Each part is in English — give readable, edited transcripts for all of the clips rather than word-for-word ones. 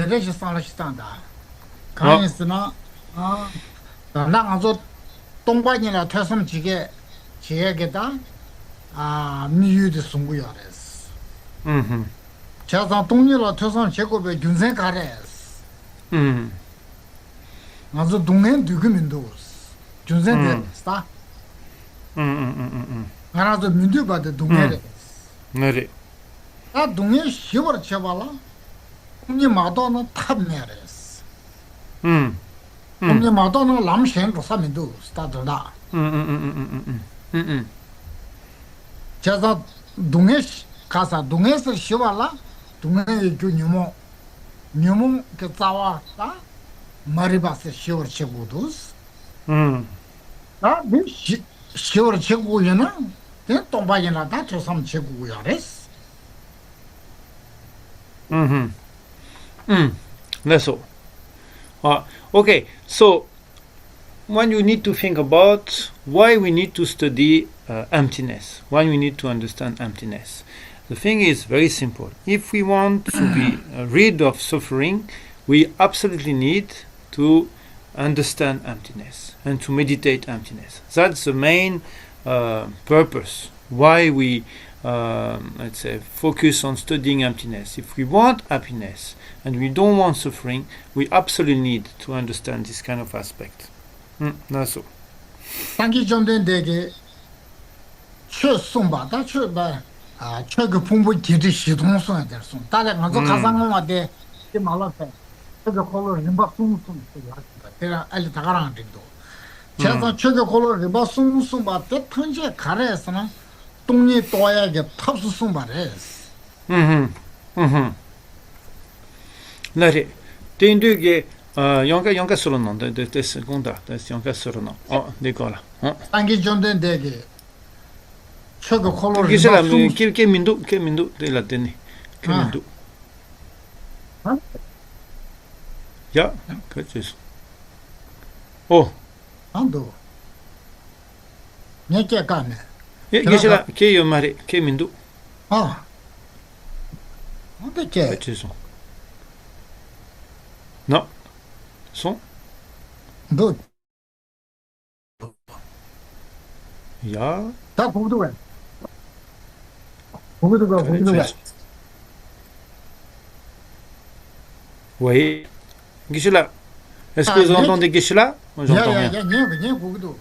대대시 살았다. 어, 가인스나 나가서 동반이나 태섬 지게다 미유도 송구야레스. 음, 제가 동료로 태섬 제고배 군생 가레스. 음, 나서 동행 두금인도스. 군생 음, 데스다. 음. 나라도 민두바데 동해레스. 그래. 동해 시월 쳐발라. 동네 마도는 탑메레스. 음, 동네 음, 마도는 람셴도 사민도 스타들다. 음. 제가 동해 가서 동해에서 시발라. 동해의 그 뉴몽 그 자와다. 마리바스 시월 쳐고도스. 음, 네 시월 쳐고야나. 네 동바이나 다 조삼 쳐고야레스. 음. That's all. Okay, so when you need to think about why we need to study emptiness, why we need to understand emptiness. The thing is very simple. If we want to be rid of suffering, we absolutely need to understand emptiness and to meditate emptiness. That's the main purpose why we let's say focus on studying emptiness. If we want happiness and we don't want suffering, we absolutely need to understand this kind of aspect. That's all. 단기 정도는 되게 최송바다 최바 최고 풍부 기지 시동성에 대해서 다들 가서 가상한테 이 말한테 최고 콜로 림바 숨숨 내가 알리 다가랑 된도 제가 최고 콜로 림바 숨숨 바때 턴제 가래서는 동네 또야게 탑수 숨바레스 Nari, tenduge yanka solo non, de seconda, yanka solo non. Oh, decola. 단기 정도는 되게 최고 콜로 Gisela, 림바 숨 che mindu de la teni. Che mindu. Ja, che c'è. Oh, 안도 내게 가네 Gisela, che io mari, che mindu. 어떻게 Che c'è. No. Son? 너 Ja. 다 보고도 왜 보고도 왜 Oui. Gisela, est-ce que vous entendez Gisela? Moi, j'entends rien. 야, 보고도.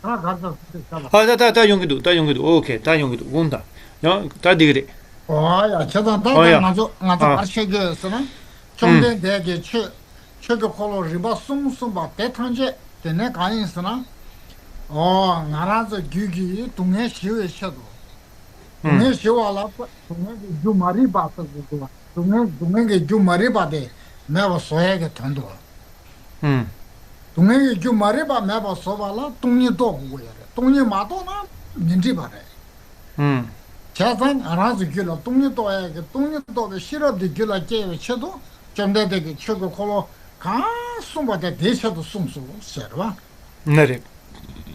가서 잡아. 다 용기도. 오케이, 다 용기도. 온다. 다 디그리. 야, 저도 야. 나도 아르체게스나. 정된 대게 최고 콜로 리바 숨숨바 대탄제 되네 가인스나. 나라서 규기 동해 시외 셔도. 동해 시와라 동해 주마리 바서 그거. 동해게 주마리 바데 매워 소야게 던도. 동해게 주마리 바 매워 소발라 동니도 고고야. 동니 마도나 민지 바래. 자산 알아서 길어 동료도에 동료도에 실업도 길어 제외 쳐도 점대되게 최고 콜로 가 숨바데 대셔도 숨수 세르와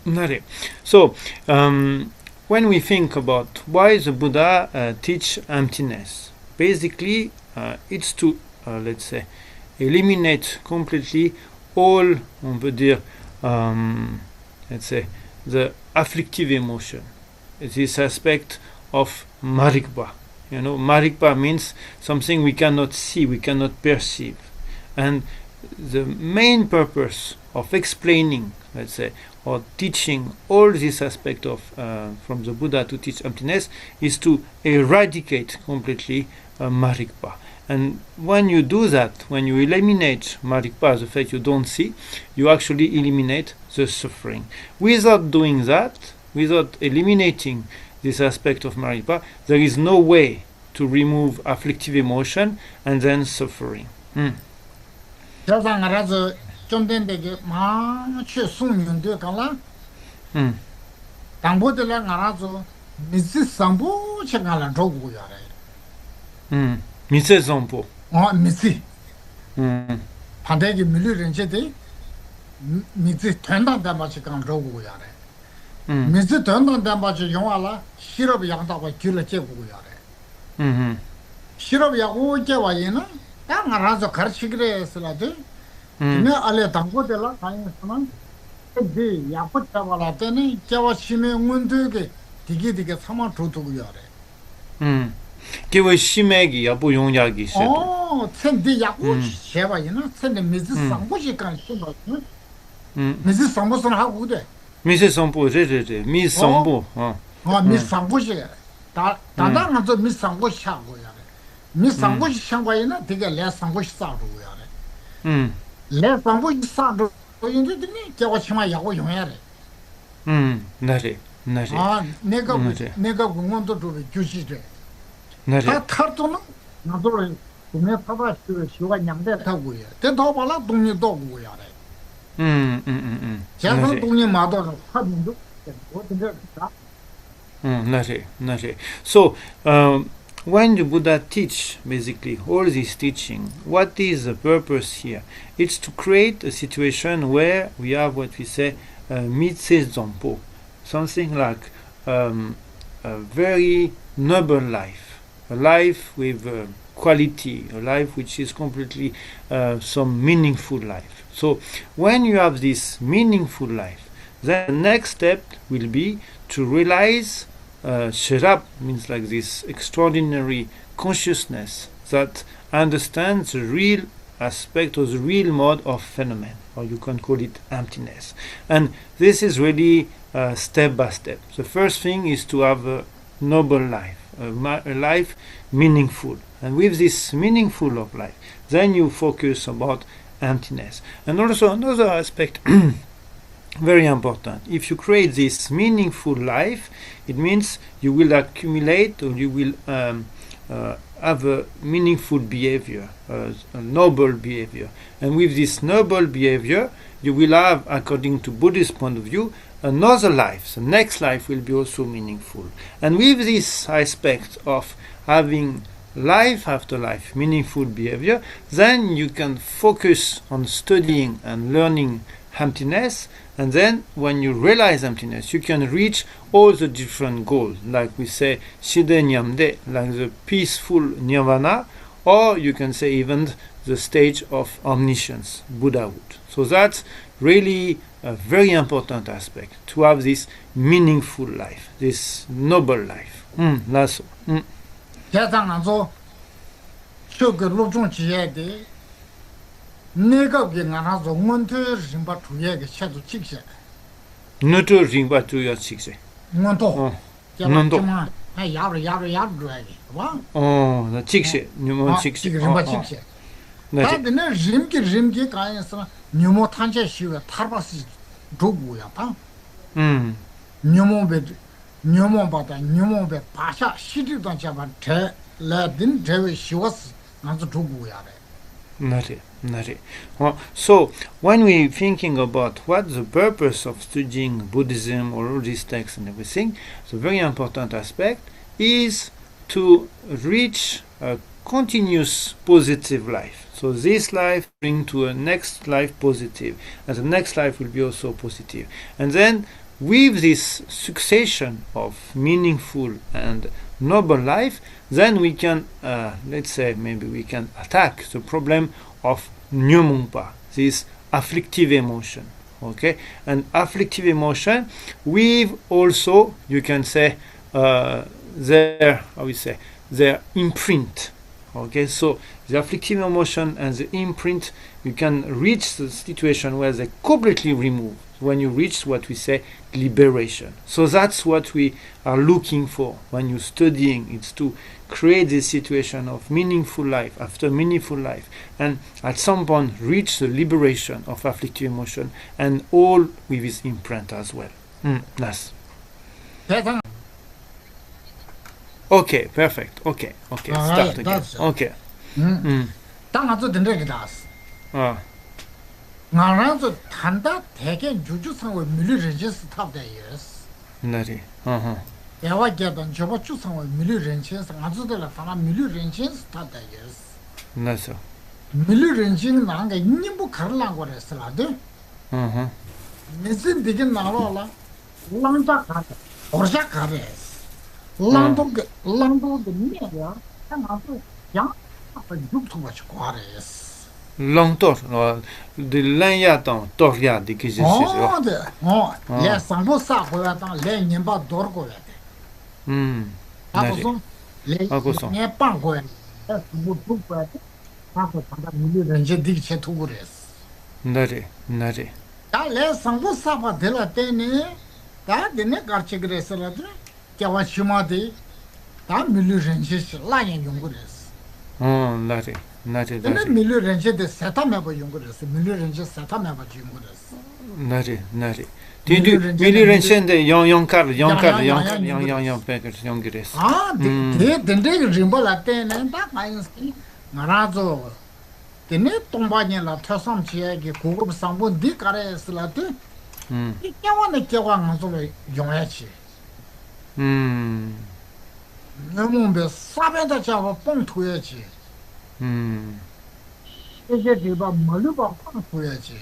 Nare. So, when we think about why the Buddha teach emptiness, basically it's to, let's say, eliminate completely all, on peut dire, let's say, the afflictive emotion, this aspect of marikpa. Marikpa means something we cannot see, we cannot perceive. And the main purpose of explaining, let's say, or teaching all this aspect of from the Buddha to teach emptiness is to eradicate completely marikpa. And when you do that, when you eliminate marikpa, the fact you don't see, you actually eliminate the suffering. Without doing that, without eliminating this aspect of marikpa, there is no way to remove afflictive emotion and then suffering. 자산 알아서 점된되게 마치 숨는데 갈라 당보들라 알아서 미스 상부 책알아 조고야래 미세 정보. 미스 반대기 밀리는지데 미스 된다다 마치 간 조고야래 미스 된다다 마치 용알아 시럽 양다고 길을 제고야래 Mhm. 시럽 야고 제와이나 딱 알아서 가르치기로 했으라도 Mm. 근데 알레 당고들라 가인스만 그 야고 잡아라 때는 제와 심해 문득에 되게 사마 두두고 야래 Mm. Kewe shimegi yabu yongyagi seto. 센데 야고 Mm. 제와이나 센데 미즈 Mm. 상고시 간 신도 Mm. 미즈 상고선 하고 그래 Mise sampo re. Mi sampo. 미즈 상고시 다다나서 미즈 상고시 하고 야래 미즈 상고시 상고이나 되게 레 상고시 싸고 야래 Mm. 레 상고시 싸고 인도들이 제가 치마 야고 용해래 Nare. 내가 공원도 좀 주시래. Nare. 다 탈도는 나도 동네 파바 시가 냥대 타고요. 대도 발라 동네도 오고야래. 제가 동네 마도 하는도 어떻게 다 Nare. So, when the Buddha teach basically all this teaching, what is the purpose here? It's to create a situation where we have what we say mitse zampo, something like a very noble life, a life with quality, a life which is completely some meaningful life. So, when you have this meaningful life, then the next step will be to realize Sherab means like this extraordinary consciousness that understands the real aspect or the real mode of phenomenon, or you can call it emptiness. And this is really step by step. The first thing is to have a noble life, a life meaningful. And with this meaningful of life, then you focus about emptiness. And also another aspect very important. If you create this meaningful life, it means you will accumulate or you will have a meaningful behavior, a noble behavior. And with this noble behavior, you will have, according to Buddhist point of view, another life. The next life will be also meaningful. And with this aspect of having life after life, meaningful behavior, then you can focus on studying and learning emptiness, and then when you realize emptiness, you can reach all the different goals, like we say Shide Nyamde, like the peaceful nirvana, or you can say even the stage of omniscience, Buddhahood. So that's really a very important aspect, to have this meaningful life, this noble life. That's 대상한서 저그 로종지에데 내가 그나라서 원터 심바 두에게 셔도 찍세 Noto ringba to your six. 원토 원토. 야로 줘야지 봐 The six, Numon six. 심바 찍세 다들 림기 가야서 뉴모 탄제 시가 탈바스 도구야 봐 뉴모바다 뉴모베 바샤 시리도 잡아 라딘 제외 시와스 나도 도구야 Nare. So, when we're thinking about what the purpose of studying Buddhism or all these texts and everything, the very important aspect is to reach a continuous positive life. So this life bring to a next life positive, and the next life will be also positive. And then with this succession of meaningful and noble life, then we can, let's say, maybe we can attack the problem of nyumungpa, this afflictive emotion. Okay, and afflictive emotion with also, you can say, their imprint. Okay, so the afflictive emotion and the imprint, you can reach the situation where they completely remove when you reach what we say liberation. So that's what we are looking for when you're studying. It's to create this situation of meaningful life after meaningful life, and at some point reach the liberation of afflictive emotion and all with its imprint as well. Nice. Okay, perfect. Okay, start again. Okay. 땅아도 된다기다스 나라도 탄다 대개 주주상을 밀리르지스 탑대여스 Nari. 야와게던 저거 주상을 밀리르지스 아주들라 사람 밀리르지스 탑대여스 Nasa. 밀리르지는 나가 인님부 가르란 거랬을라도 무슨 되게 나와라 랑자 가래 오르자 가래스 랑도 미야 나도 양 유튜브 과레스 Longtor, de l'anyatan, toria, de que je sais. 예 상보사 고야다 레 님바 도르고야 Nare, 아고선 레 agoson. 빵고야 무두고야 하고 반다 밀리는 제 디체 투고레스 Nare. 달레 상보사바 델라테네 다 데네 가르치그레스라드 캬와 슈마데 다 밀리는 제 라인 용고레스 Nare. 데네 밀리는 제데 세타메바 용고레스 밀리는 제 세타메바 용고레스 Nare. Milirenchende, yon peker, yon gres. 아, 데 덴데 림발라테네 다 마이스키 나라조 데네 동바니라 터섬지에게 고급 상분 디 가레스라테 이 깨와네 깨와 가지고 용해치 너무 사베다 잡아 뻥투야지 이제 디바 멀리바 뻥투야지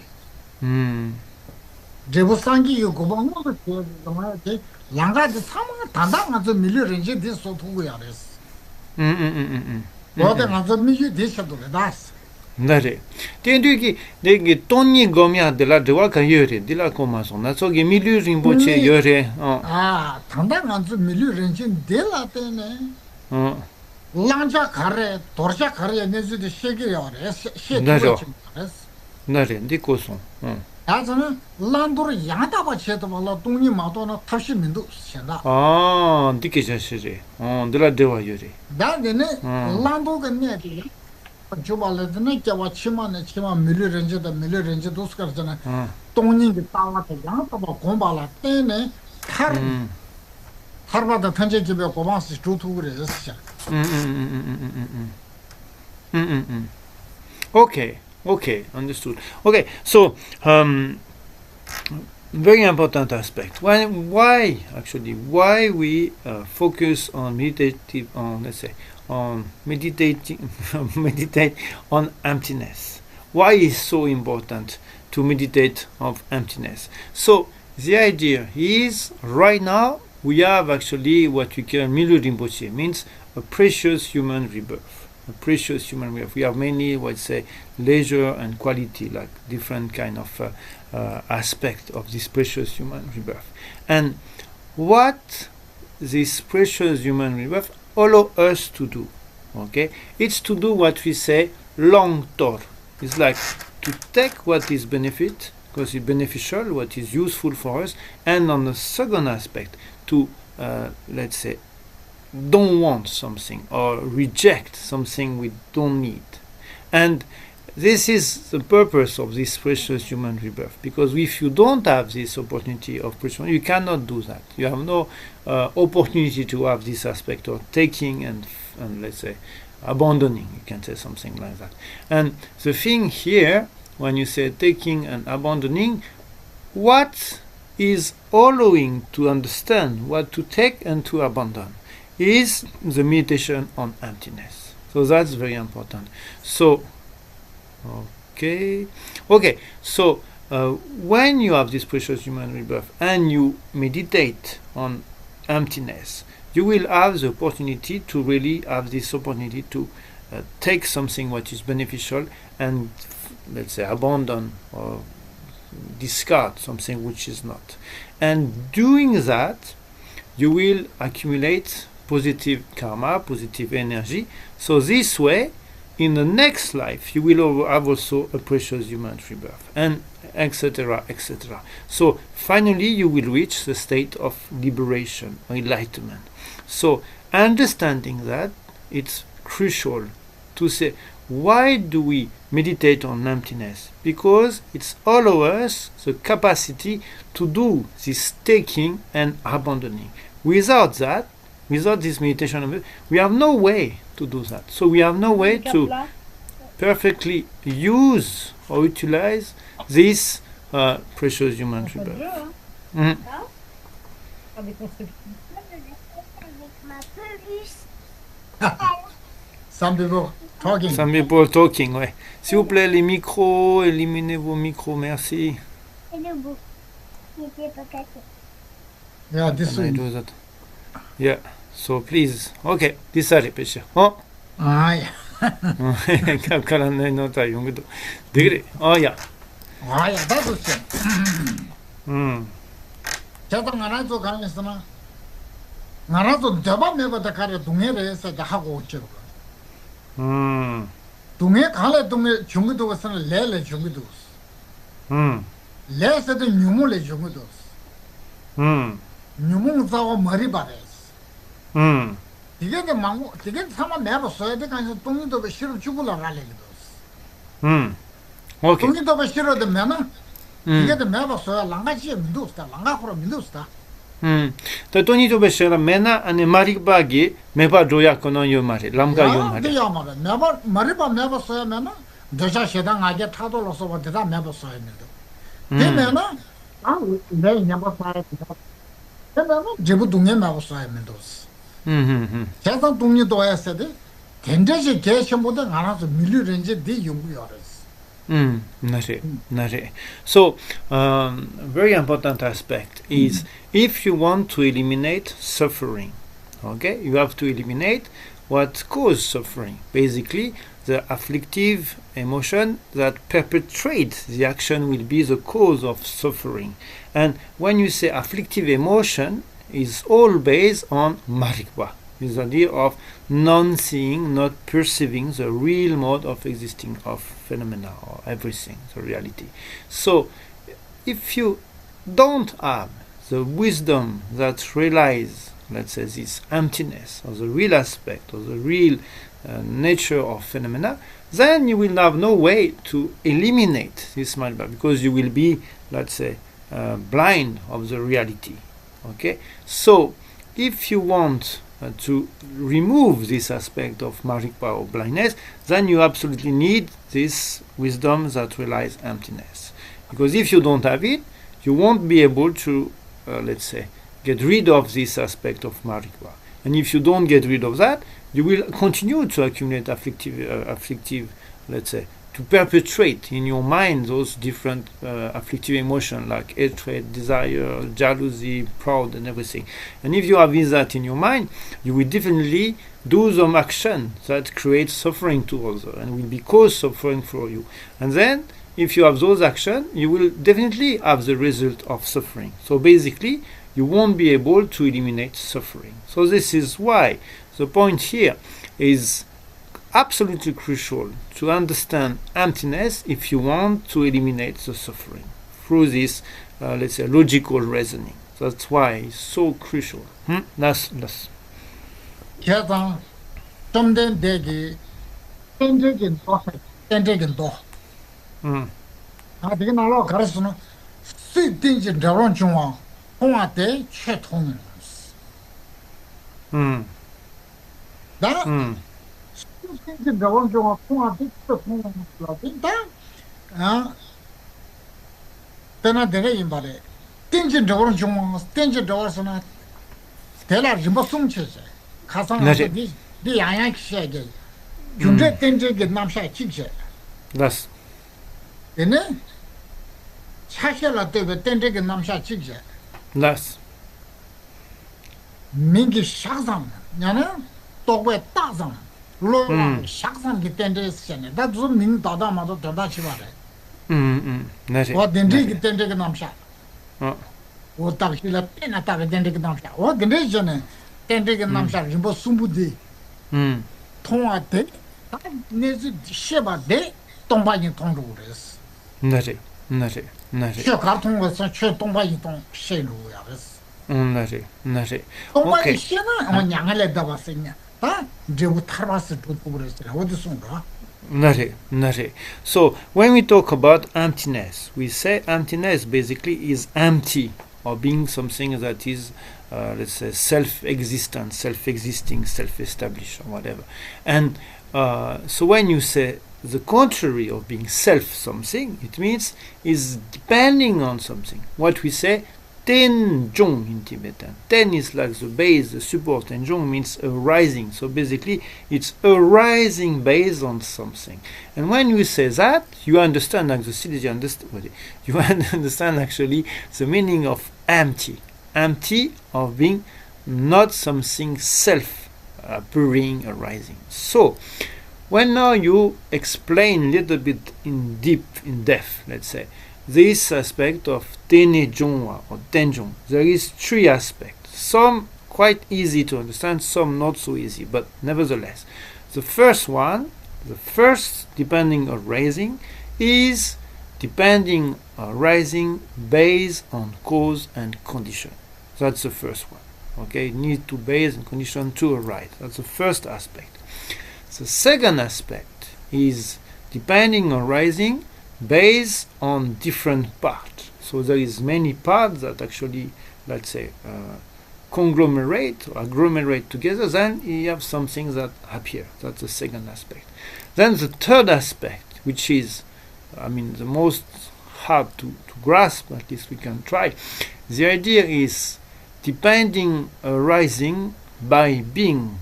제부상기 고방모도 제가지 양가지 사망 단단하서 밀려ren지 디 소투고야 그랬어 뭐다 가서 미지 디셔도 다스 Nare. Tenduki, de tonni gomia de la dewa yore, de la comason. Na so ge milu rimboche yore. 아, 단단하서 밀려ren지 데라테네 랑자 가래 도르자 가래 내주도 시기야 그랬어 Nare, de coson. 아저는 란도를 양다바 쳐도 몰라 동니 마도나 탑시민도 신다 De que je sais. De la dewa yore. 나는 란도가 내지 주발레드네 겨와 치마네 치마 밀려ren지 도스가잖아 동니가 따라서 양다바 공발라 때네 하르바다 편제집에 고방스 주투 그래서 Okay, understood. Okay, so very important aspect. Why we focus on meditative on meditating meditate on emptiness? Why is so important to meditate of emptiness? So the idea is right now we have actually what we call Milu Rinpoche, means a precious human rebirth. We have many, let's say, leisure and quality, like different kind of aspect of this precious human rebirth. And what this precious human rebirth allow us to do, okay? It's to do what we say long tor. It's like to take what is benefit, because it's beneficial, what is useful for us, and on the second aspect, to let's say, don't want something or reject something we don't need. And this is the purpose of this precious human rebirth, because if you don't have this opportunity of precious, you cannot do that. You have no opportunity to have this aspect of taking and let's say abandoning, you can say something like that. And the thing here, when you say taking and abandoning, what is allowing to understand what to take and to abandon is the meditation on emptiness. So that's very important. So okay, so when you have this precious human rebirth and you meditate on emptiness, you will have the opportunity to really have this opportunity to take something what is beneficial and let's say abandon or discard something which is not. And doing that, you will accumulate positive karma, positive energy. So this way, in the next life, you will have also a precious human rebirth, and etc., etc. So finally, you will reach the state of liberation or enlightenment. So understanding that, it's crucial to say, why do we meditate on emptiness? Because it's allow us the capacity to do this taking and abandoning. Without that, without this meditation, we have no way to do that. So we have no way to perfectly use or utilize this precious human rebirth. Some people talking. Some people talking, ouais. S'il vous plaît, les micros, éliminez vos micros, merci. Yeah, this Can I one. do that? Yeah. So please, okay, this are repetition. Oh, 아야 가라네 노타 용도. 되게, yeah. 아야 나도 쎄 음, 저도 나라도 가면서나 나라도 저번 매버다 가려 동해를 해서 하고 오죠 동해 가래 동해 중국도 와서는 레레 중국도 레서도 뉴물레 중국도 뉴물 사고 머리 바래 이게 망고 이게 사마 매버 써야 돼 가서 동해도 싫어 죽을라 갈래도 오케이. 동해도 싫어도 매나 이게 매버 써야 랑가지 민도스다 랑가코로 민도스다 또 돈이 베셔라 메나 아니 마릭바기 메바 조야코노 요마리 람가 요마리. 야마가 매버 머리바 매버 써야 매나 더자 세당 아게 타돌로서 버다 매버 써야 민도 되면은 내 매버 써야 돼 그러면 제부 동해 매버 써야 민도스 세상 동료도 해야 돼 된대지 개심보다 알아서 밀류는지 네 연구하랬어 Nare. So, very important aspect is if you want to eliminate suffering, okay, you have to eliminate what causes suffering. Basically, the afflictive emotion that perpetrates the action will be the cause of suffering. And when you say afflictive emotion, is all based on marikwa. Is the idea of non-seeing, not perceiving the real mode of existing of phenomena or everything, the reality. So, if you don't have the wisdom that realize, let's say, this emptiness or the real aspect or the real nature of phenomena, then you will have no way to eliminate this malba because you will be, let's say, blind of the reality. Okay, so if you want to remove this aspect of marikpa or blindness, then you absolutely need this wisdom that realizes emptiness. Because if you don't have it, you won't be able to, let's say, get rid of this aspect of marikpa. And if you don't get rid of that, you will continue to accumulate afflictive, let's say, to perpetrate in your mind those different afflictive emotions like hatred, desire, jealousy, proud, and everything. And if you have that in your mind, you will definitely do some action that creates suffering to others and will be cause suffering for you. And then, if you have those actions, you will definitely have the result of suffering. So basically, you won't be able to eliminate suffering. So this is why the point here is absolutely crucial to understand emptiness if you want to eliminate the suffering through this, let's say, logical reasoning. That's why it's so crucial. That's. 계단 좀된 대기 땡적인 도. 아, 되게 나로 가르스는 수입된지 저런 중앙 홍화대 최통. 나 수입된지 저런 중앙 홍화대 최통. 아, 내가 임발에 땡지 저런 중앙 땡지 저러서나 대라 좀 숨치지. 가상한테 네 양양 시에게 중대 땡지게 남샤 찍지. That's. 얘네 차셔라 때문에 땡지게 남샤 찍지. That's. 민기 샥상 야는 또왜 따상 로랑 샥상기 땡지스네. 나도 민 다다마도 다다치 말해. 나지. 와 땡지게 땡지게 남샤. 오 딱실라 때나 딱 땡지게 남샤. 와 근데 전에 땡지게 남샤 뭐 숨부디. 통화대 내지 쉐바데 동바이 통로 그랬어. 나지. 쉐 가통에서 쉐 동바이 동 쉐루야 그랬어. 나지. 동바이 쉐나 아마 양을 잡았으냐. 아? 제부 타바스 또 그랬어. 어디선가? Nare. So when we talk about emptiness, we say emptiness basically is empty or being something that is, let's say, self-existent, self-existing, self-established, or whatever. And so when you say the contrary of being self-something, it means is depending on something. What we say, ten jong in Tibetan. Ten is like the base, the support, and jong means arising. So basically, it's arising based on something. And when you say that, you understand, like the Siddhiji understand, you understand actually the meaning of empty. Empty of being not something self-appearing, arising. So, when now you explain a little bit in depth, let's say, this aspect of Tene Jongwa or Tenjong, there is three aspects. Some quite easy to understand, some not so easy, but nevertheless. The first one, the first depending or rising, is depending or rising based on cause and condition. That's the first one. Okay, need to base and condition to arise. That's the first aspect. The second aspect is depending on rising based on different parts. So there is many parts that actually, let's say, conglomerate or agglomerate together, then you have something that appear. That's the second aspect. Then the third aspect, which is, the most hard to grasp, at least we can try. The idea is depending arising by being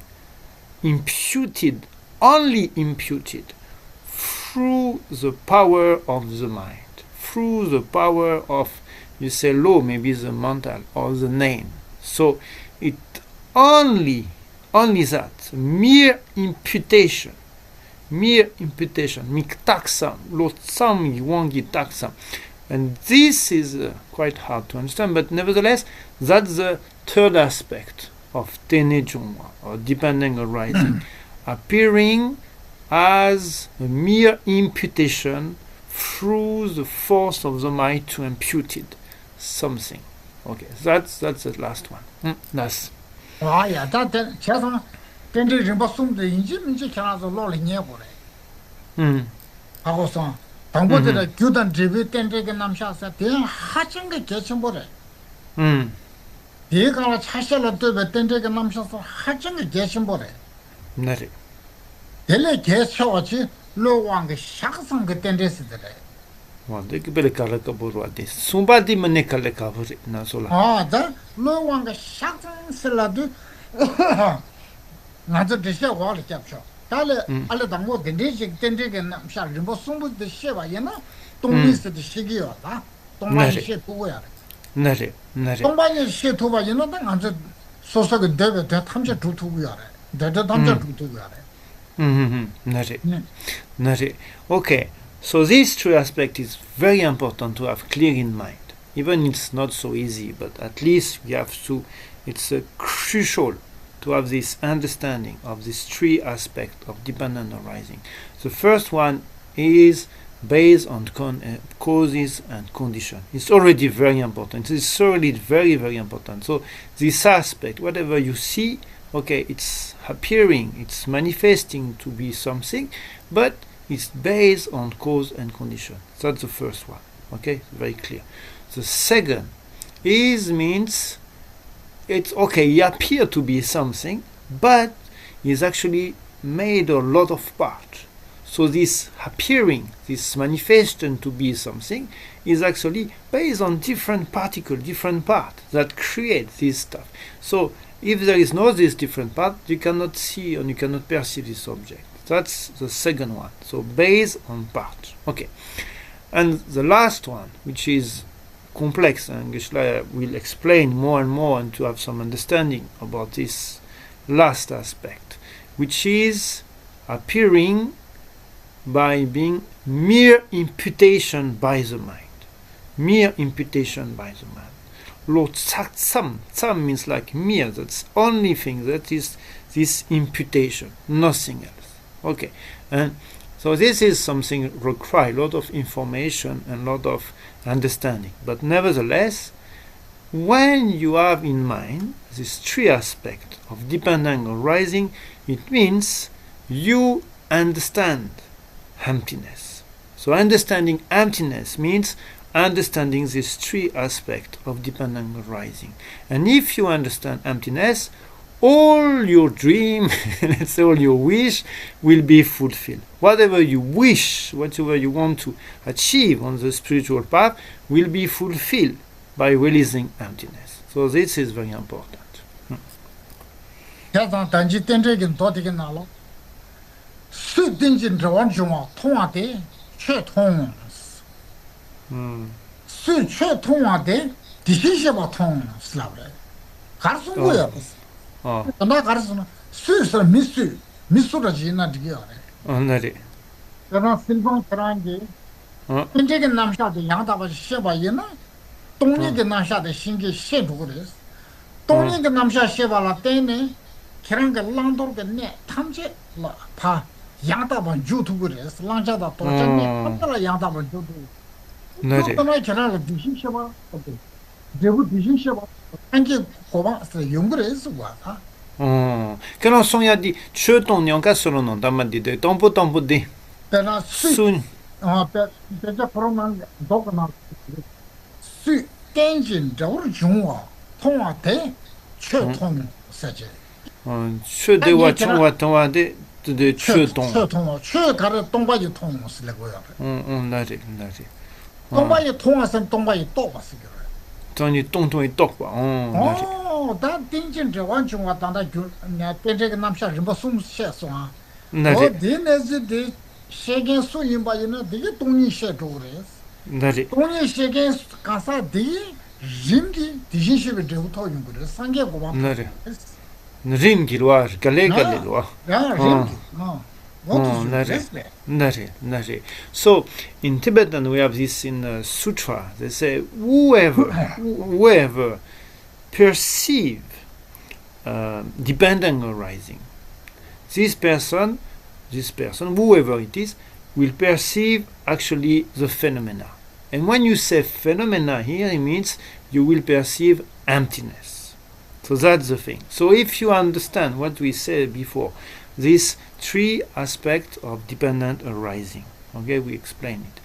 imputed, only imputed, through the power of the mind, through the power of, you say, law, maybe the mental or the name. So it only that, mere imputation, miktaksam, lotsam ywangi taksam. And this is quite hard to understand, but nevertheless, that's the third aspect of Tene Jongwa, or depending arising, appearing as a mere imputation through the force of the mind to impute it something. Okay, that's the last one. That's. Yeah, that Chasam, Tendry Rimbasum, the Injim, Chana's a lolly nearby. I was on. I'm going to good and tribute and take a namsha, they're hatching a kitchen body. You got a chashel to the Tendry namsha for hatching a kitchen body. Nutty. They get shorty, low one the shacks on the tenders today. Well, they could be a calacabur this. Somebody manicalacabur, Nasola. That low one the shacks and saladu. Not the show all the capture. Tale, all the more the Nijik Tendry and Namsha, Rimbosum the Shiva, don't miss the Shigio, don't mind shit to wear. Nutty. Don't buy your shit over, the so good David that comes to wear it. That don't to wear it. Nutty. Okay, so these three aspects is very important to have clear in mind. Even it's not so easy, but at least we have to, it's crucial to have this understanding of these three aspects of dependent arising. The first one is based on causes and condition. It's already very important. It's thoroughly very, very important. So this aspect, whatever you see, okay, it's appearing, it's manifesting to be something, but it's based on cause and condition. That's the first one. Okay, very clear. The second means it's okay, it appear to be something, but is actually made a lot of parts. So this appearing, this manifestation to be something, is actually based on different particles, different parts that create this stuff. So if there is no this different part, you cannot see and you cannot perceive this object. That's the second one. So based on parts. Okay. And the last one, which is complex, and Geshe-la will explain more and more and to have some understanding about this last aspect, which is appearing by being mere imputation by the mind. Mere imputation by the mind. Lo tsam means like mere, that's only thing, that is this imputation, nothing else. Okay, and so this is something require a lot of information and a lot of understanding. But nevertheless, when you have in mind this three aspects of dependent arising, it means you understand emptiness. So understanding emptiness means understanding these three aspects of dependent arising. And if you understand emptiness, all your dream, let's say all your wish, will be fulfilled. Whatever you wish, whatever you want to achieve on the spiritual path, will be fulfilled by releasing emptiness. So this is very important. 가르쳐 Oh, 거야. oh, 나 가르쳐는 수서 미수라 지나 되게 알아. oh, nari. 그러나 실방 그런게 Oh, 인제게 남샤도 양다바 셔봐이나 oh, 동네게 남샤도 신게 셔도 그래. oh, 동네게 남샤 셔봐라 때네 그런 거 랑도르게 내 탐제 파 양다바 주도 그래. 랑자다 도전네 oh, 한달 양다바 주도. nari. 또는 저랑 디신 셔봐. 제부 디신 셔봐. 한게 고방서 연구를 했어 봐. Oh. Che non sono di Cheton ni anche solo non da di de tempo di 그러나 sun. 배자 프로만 독나 수 땡진 저를 중화 통화대 최통 세제 Che de wa chwa ton de Cheton. 최통 최 가르 동바지 통스래고요. Nari, nari. 동바지 통화선 동바지 또 봤어요. Tony tonton et tok quoi. Nari. 다 땡진 저 완중화 단다 내 땡제가 남샤 좀 숨쉬었어. Nari, 디네즈디 세계 수인바이는 되게 동이 셔도래. nari. 동이 세계 가사 디 림기 디신시베 데부터 연구를 상계 고방. Nari. Rim gilwa, gale galilwa. 야, 림기. What is nari. this? Nari, nari. So in Tibetan we have this in sutra. They say whoever perceive dependent arising, this person, whoever it is, will perceive actually the phenomena. And when you say phenomena here, it means you will perceive emptiness. So that's the thing. So if you understand what we said before, these three aspects of dependent arising, okay, we explain it.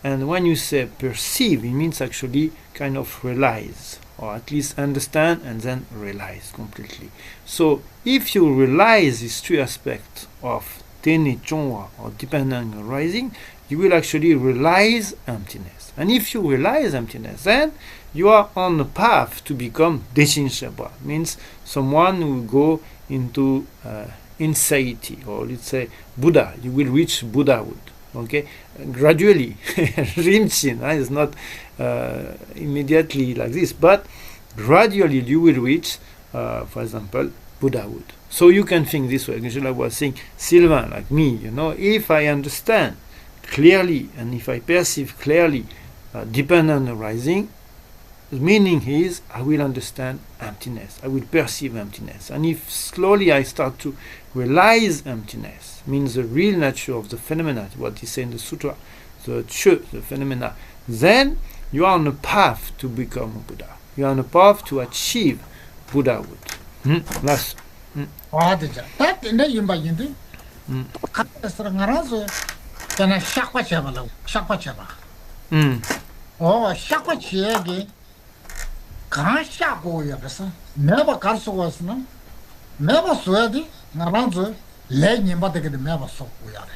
And when you say perceive, it means actually kind of realize, or at least understand and then realize completely. So if you realize these three aspects of Tene Chongwa or dependent arising, you will actually realize emptiness. And if you realize emptiness, then you are on the path to become Deshin Sherpa, means someone who will go into insight, or let's say Buddha. You will reach Buddhahood. Okay, gradually. Rimchin is not immediately like this, but gradually you will reach, for example, Buddhahood. So you can think this way. Usually I was saying, Sylvain, like me, if I understand clearly and if I perceive clearly dependent arising, the meaning is I will understand emptiness. I will perceive emptiness. And if slowly I start to realize emptiness, means the real nature of the phenomena, what is said in the sutra, the phenomena, then you are on a path to become a Buddha. You are on a path to achieve Buddhahood. Last. 되죠. 딱 근데 임바인데. 카스라 나라서 저는 샤과 잡아라. 샤과 잡아. 샤과 지역에 가샤고야 그래서 내가 갈 수가 있으나 내가 써야지. 나라서 레님바데게 내가 써고야 돼.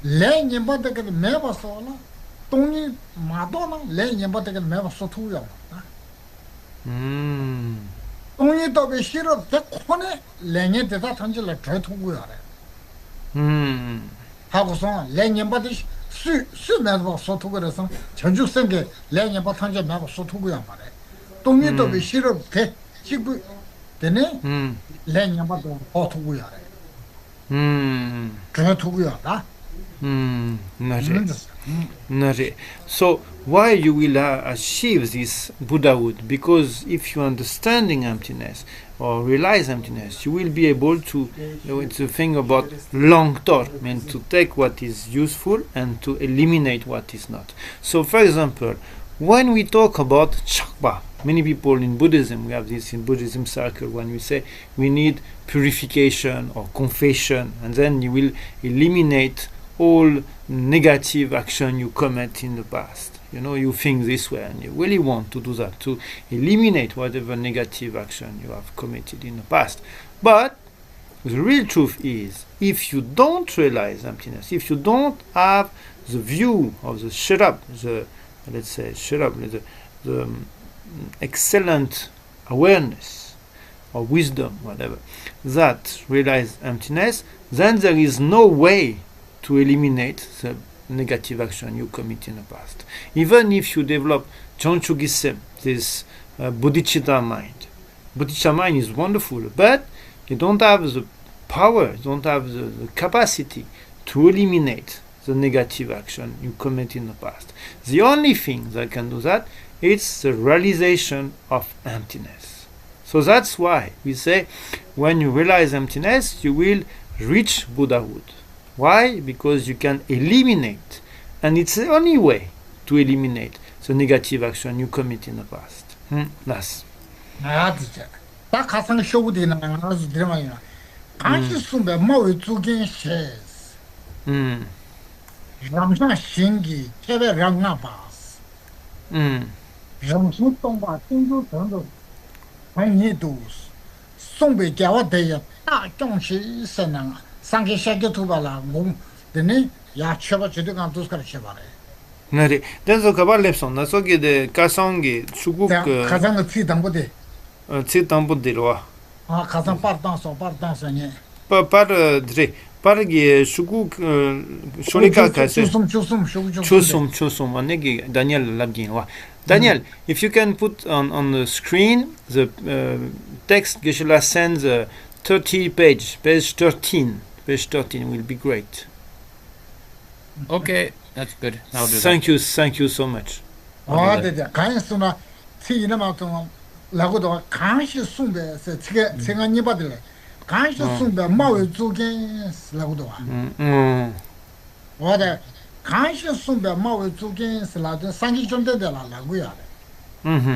레님바데게 내가 써라. 동이 마도나 레님바데게 내가 써투야. 동이 더비 싫어 대코네 레니 대다 던질래 대투고야 돼. 하고서 레님바데 수 내가 써투고래서 전주생게 레님바 던져 내가 써투고야 말해. 동이 더비 싫어 대 지구 되네. 레님바도 어투고야 돼. 대투고야 다. Nare. So why you will achieve this Buddhahood? Because if you understanding emptiness or realize emptiness, you will be able to, it's a thing about long thought, I mean to take what is useful and to eliminate what is not. So for example, when we talk about chakpa, many people in Buddhism, we have this in Buddhism circle, when we say we need purification or confession, and then you will eliminate all negative action you commit in the past. You think this way and you really want to do that, to eliminate whatever negative action you have committed in the past. But the real truth is, if you don't realize emptiness, if you don't have the view of the the excellent awareness or wisdom, whatever, that realize emptiness, then there is no way to eliminate the negative action you commit in the past. Even if you develop Chonchu Gisem, this bodhicitta mind. Bodhicitta mind is wonderful, but you don't have the power, you don't have the capacity to eliminate the negative action you commit in the past. The only thing that can do that is the realization of emptiness. So that's why we say when you realize emptiness, you will reach Buddhahood. Why? Because you can eliminate, and it's the only way to eliminate the negative action you commit in the past. That's. 다 가상 쇼부디나 나서 들어마이나 간시 숨배 뭐에 두긴 셰스 ramsha shingi chebe rangna bas ramshu tongba tingju tongdo hanyi dus songbe gyawa deya ta kyongshi senang sangge shagge tubala ngum dene ya cheba chede kan dus kar chebare nari denzo kabal lepson na soge de kasangi shuguk kazang tsi dangode tsi tambudilwa kazang partan so ne par dre pargi shuguk shonika kase chusum anegi Daniel labginwa. Daniel, if you can put on the screen the text Geshe-la sends 30 page 13 will be great. Okay, that's good. I'll do Thank you so much. 간스나 티이나마토 라고도 간시 숨베 세게 생각이 받을래 간시 숨베 마을 주긴 라고도 와데 간시 숨베 마을 주긴 라도 상기 좀 되더라 라고야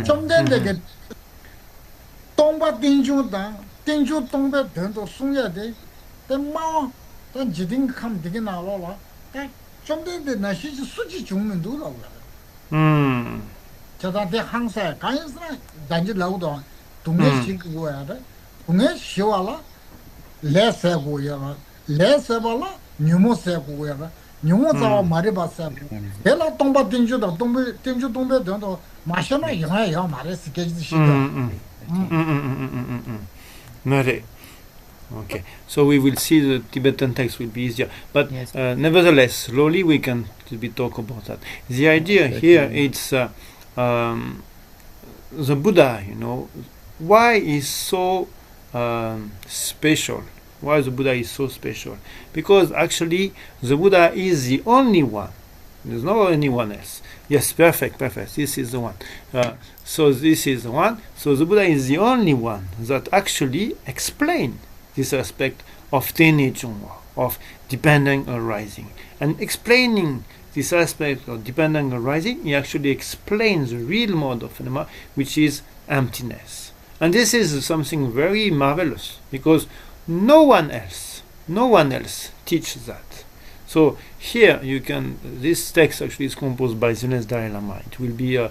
좀 된데 동바 띵주다 띵주 동베 된도 숨야 돼 근데 단 지딩 감 되게 나와라 좀 된데 나 시지 수지 죽는 도라고 저한테 항상 간스나 단지 라고도 동네 시고야 돼 동네 시와라 레세고야 레세발라 뉴모세고야 뉴모자와 말이 봤어 내가 동바 띵주다 띵주 동배 된도 마셔나 영화야 말에 스케치 시도 Nare. Okay, so we will see the Tibetan text will be easier, but nevertheless, slowly we can talk about that. The idea here is the Buddha. Why is so special? Why the Buddha is so special? Because actually the Buddha is the only one. There's no anyone else. Yes, perfect. This is the one. So this is the one. So the Buddha is the only one that actually explains this aspect of Tene Chungwa, of dependent arising. And explaining this aspect of dependent arising, he actually explains the real mode of phenomena, which is emptiness. And this is something very marvelous, because no one else teaches that. So here this text actually is composed by Zenes Dalai Lama. It will be a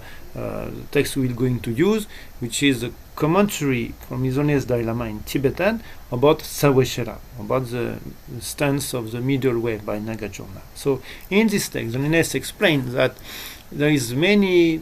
text we're going to use, which is a commentary from Zenes Dalai Lama in Tibetan about Saweshera, about the stance of the middle way by Nagarjuna. So in this text, Zenes explains that there is many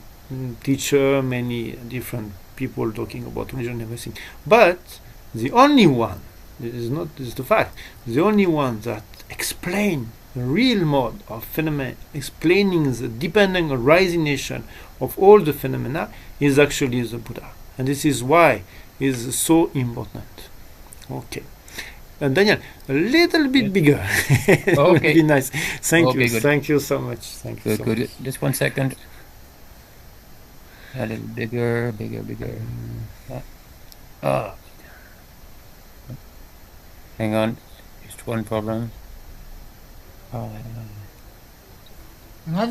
teachers, many different people talking about religion and everything, but the only one, this is the fact, the only one that explains the real mode of phenomena, explaining the dependent origination of all the phenomena, is actually the Buddha. And this is why it is so important. Okay. And Daniel, a little bit bigger. It would be nice. Thank you. Good. Thank you so much. Thank you so much. Just 1 second. A little bigger. Hang on. Just one problem. I don't know.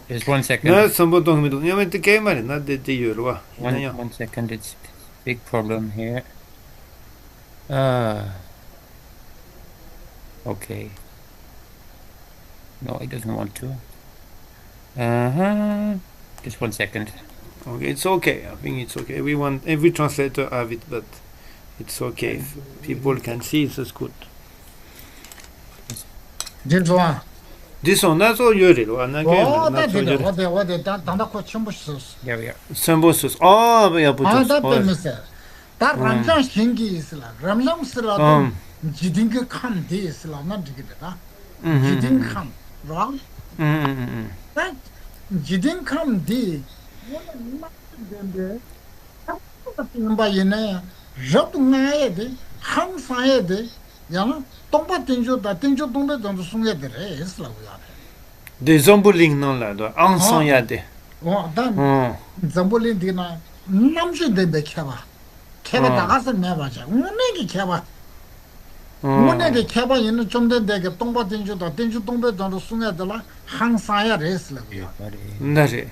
Just 1 second. 1 second. It's big problem here. Okay. No, it doesn't want to. Just 1 second. Okay, it's okay. I think it's okay. Every translator have it, but it's okay. If people can see, it's good. This one, that's all you're doing. what There we are. Symbols. Oh, yeah, but that Ramjan Shingi is like Ramjan Silla, Jidinka come this, not together. Jidin come, wrong? That Jidin come the Bayene, Jotungayede, Hang Sayede, Yana, Tomba Tinjo, the Tinjo Tumbe don't Sungede, is like The Zomboling non là, ensemble yade. oh, then Zamboli Dina, Namshi de Bekeva, Keva Dagas never, Munegi Keva. Munegi Keva in Chumde de Tomba Tinjo, the Tinjo Tumbe don't Sungedela, Hang Saya is like Nare.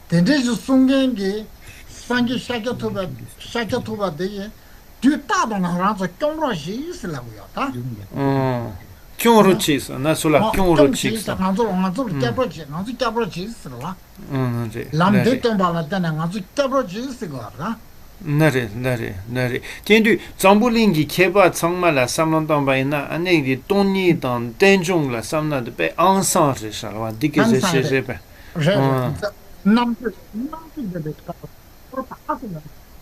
The days of Sungengi, Sangi Shakatuba Day, do Tabon around the camera, she is like Kyonrochis, Nasula Kyonrochis. Another cabbages, Lamde Tombala, then another cabbages, Nare. Tiendu, Zambolingi Keba Tsangmala, Samlandan Baina, Anegi, Tony, Dan, Denjong, la Samna de Bay, ensemble, Charlotte, Dickes, Number the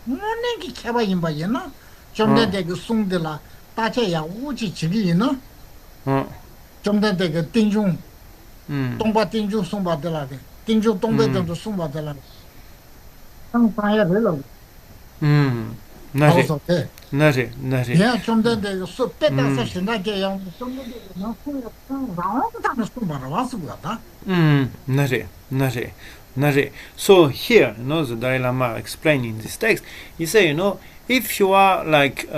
Monegi Kaba in Bayana, Jomda de Sung de la Tachaya, Uchi Chigina, Jomda de Tinjung, Tomba Tinju Sumba de la Tinju Tombe de Sumba de la Fire Hello. Nare. Yeah, Jomda de Supeta session that day on the Nare. So here, the Dalai Lama explaining this text, he say, if you are like,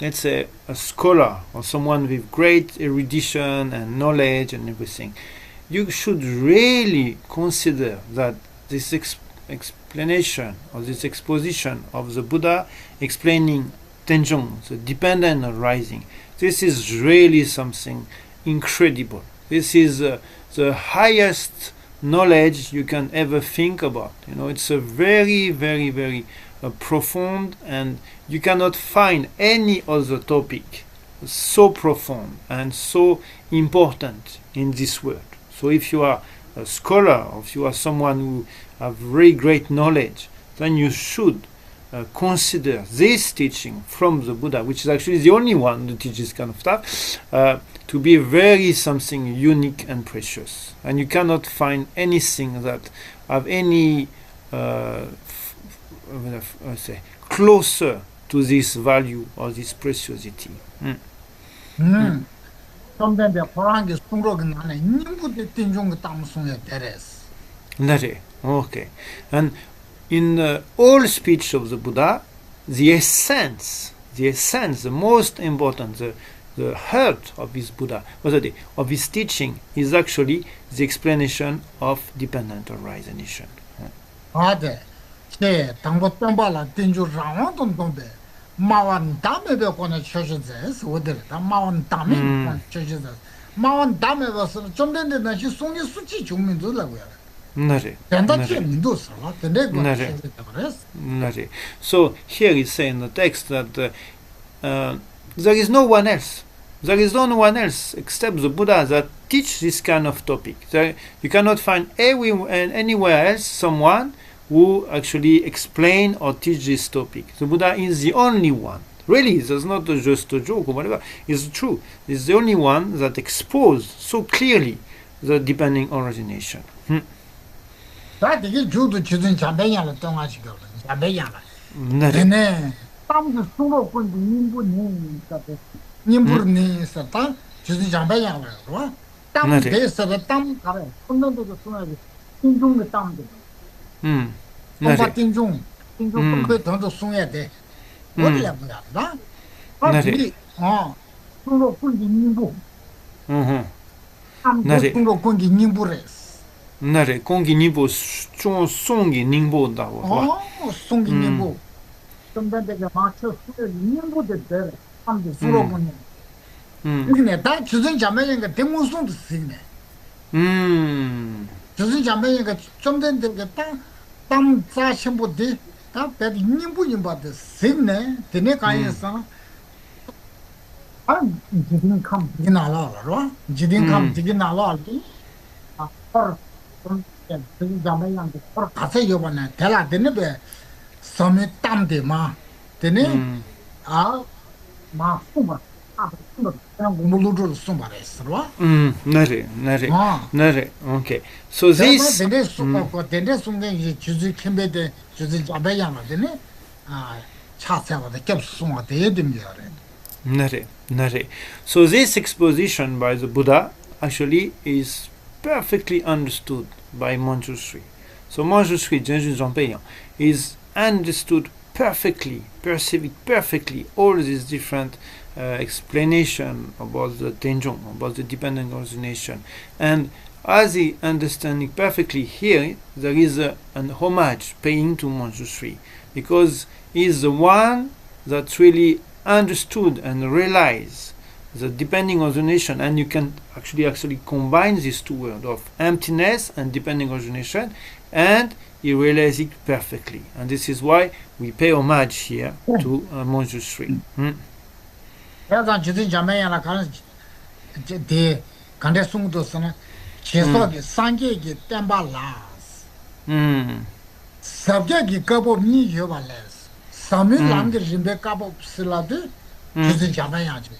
let's say, a scholar or someone with great erudition and knowledge and everything, you should really consider that this explanation or this exposition of the Buddha explaining Tenjong, the dependent arising, this is really something incredible. This is the highest knowledge you can ever think about. It's a very, very, very profound, and you cannot find any other topic so profound and so important in this world. So if you are a scholar, or if you are someone who have very great knowledge, then you should consider this teaching from the Buddha, which is actually the only one that teaches kind of stuff, to be very something unique and precious. And you cannot find anything that have any closer to this value or this preciosity. Sometimes the Parang is Pungrogan and you put the Tinjung Tamsung Teres. Okay. And in all speech of the Buddha, the essence, the most important, the heart of his Buddha, of his teaching, is actually the explanation of dependent arising. Tangotombala Tinju Rawantombe, Mawan Dame Bekona churches, whether Mawan Dame churches. Mawan Dame was Chomden that she soon is Suchi Chumindula. So here is saying in the text that there is no one else. There is no one else except the Buddha that teach this kind of topic. You cannot find anywhere else someone who actually explain or teach this topic. The Buddha is the only one. Really, it's not just a joke or whatever. It's true. It's the only one that exposed so clearly the depending origination. That is due to choosing Chabayana Tongachigo. Chabayana. Tam the Sumo Nimbur Satan, choosing Chabayana. Tam days of the Tam, Kundo to the Sunday, Tinjung the Tam. Tinjung, Tinjung to Sunday. What do you have that? Oh, Sumo Kundi Nimbu. Sumo Kundi Nimbures. Nare, Kongi Nibo, Songi Nimbo da. Oh, Songi Nimbo. Sometimes the master Nimbo the better. I'm the Surogon. Isn't it? That choosing Jamaican Demonson to sing it. Choosing Jamaican, something the Tam Sashimbo did that Nimbu about the sing the neck I saw. I didn't come in a lot, right? Didn't come in a lot. 가세요번에 대라 되는데 섬이 땀대 마 되네 아 마수마 그냥 공부를 좀 말했어. Nare, nare, 아. nare. Okay. So 그래서 this. 데데 수고 데데 순간 이제 주지 캠베데 주지 잡아야만 되네. 아, 차차보다 겹수마 돼야 됩니다. Nare, nare. So this exposition by the Buddha actually is perfectly understood by Manjushri. So Manjushri, Genjun Jampeyan, is understood perfectly, perceived perfectly all these different explanation about the Tenjong, about the dependent origination. And as he understanding perfectly here, there is an homage paying to Manjushri, because he is the one that really understood and realized the depending origination, and you can actually combine these two words of emptiness and depending origination, and he realized it perfectly. And this is why we pay homage here to Manjushri. 그래서 주지 잡아야라 가는 데 간대송도서는 계속이 상계기 땜발라스. sabjagi kabo mi yobales sami langar jimbe kabo silade juzi jamaya ji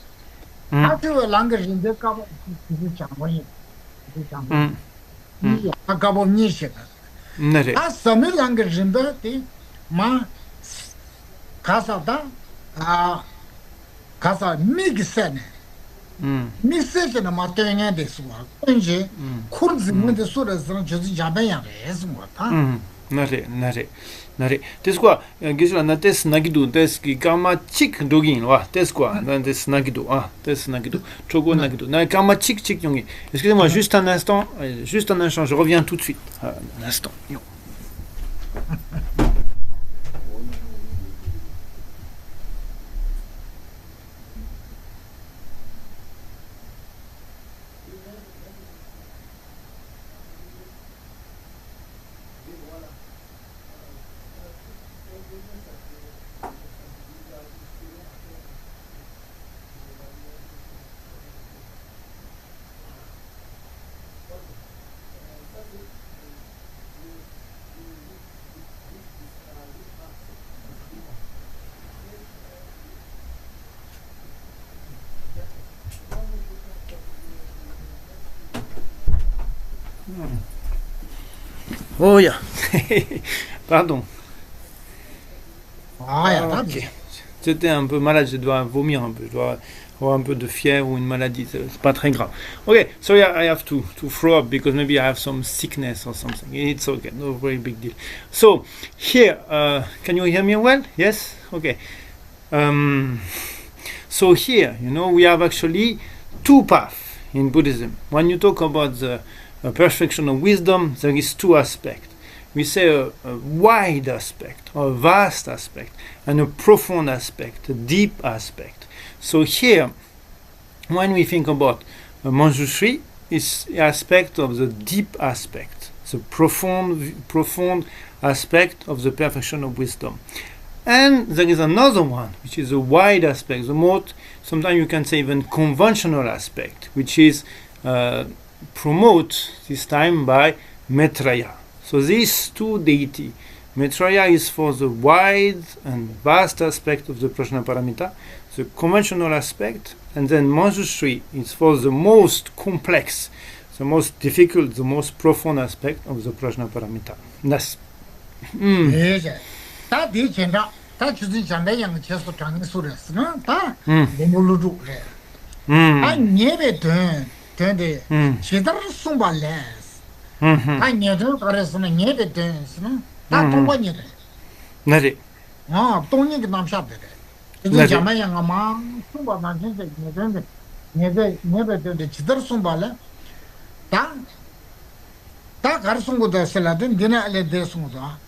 atu langar jimbe kabo juzi jamaya ni kabo ni shega nare sami langar jimbe ti ma kasa da kasa migisene 미세게나 맞대냐 됐어. 이제 쿨즈문데 소라스는 저지 잡아야 해서 뭐다. nare tesqua gisla na tes nagidu tes ki kama chik dogin wa tesqua na tes nagidu chogo nagidu na kama chik yongi. Excusez-moi juste un instant, je reviens tout de suite. Un instant. Oh yeah. Pardon. Ok. J'étais un peu malade, je dois vomir un peu, je dois avoir un peu de fièvre ou une maladie, c'est pas très grave. Okay, so yeah, I have to throw up because maybe I have some sickness or something. It's okay, no very big deal. So here, can you hear me well? Yes? Okay. So here, we have actually two paths in Buddhism. When you talk about the perfection of wisdom, there is two aspects. We say a wide aspect, or a vast aspect, and a profound aspect, a deep aspect. So here, when we think about Manjushri, it's the aspect of the deep aspect, the profound aspect of the perfection of wisdom. And there is another one, which is a wide aspect, the more, sometimes you can say even conventional aspect, which is promoted this time by Maitreya. So these two deity, Maitreya is for the wide and vast aspect of the Prajnaparamita, the conventional aspect, and then Manjushri is for the most complex, the most difficult, the most profound aspect of the Prajnaparamita. That's 다 대전다 다 주진 장대양 계속 장는 소리였으나 다 몸으로 그래. 예배 된데 제대로 숨발래. 아니도 그래서는 예배 된스나 다 동반이래. 네. 동이게 남샤베래. 이제 자마양 아마 숨바만 진짜 예배 된데 제대로 숨발래. 다 가르친 거다 살라든 디나 알레 데스무다.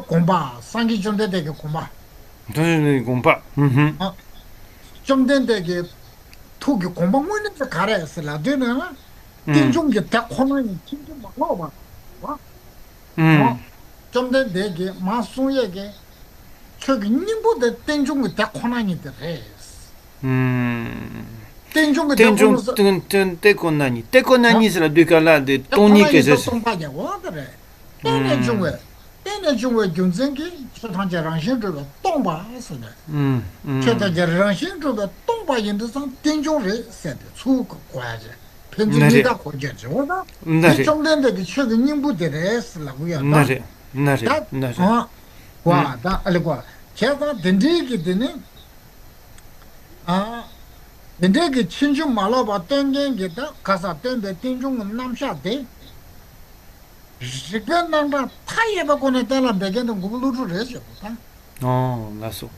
공바 상기 좀 되게 공바 좀 된되게 투기 공방 뭐는데 가라했을라 되나 띵종게 딱 코너니 진짜 막 먹어 좀 된되게 마수에게 저기 님보다 띵종게 딱 코너니 돼 Tenjong tekonani sera duka la de toni que je 때는 좀 경쟁기 저한테 랑신도 동바 했어요. 음. 제가 랑신도 동바 인도상 땡종을 세대 수고 과제. 나래. 편집니다 고제죠. 오다. 나래. 이 정도인데 그 최근 님부들에서라고요. 나래. 나래. 나래. 와, 다 알고. 제가 덴디기 되는 덴디기 친구 말아봐 땡땡기다 가서 땡데 땡종은 남샤대. 지금난다 타이에바고네 달라 베게는 구불루를 했죠. 나소.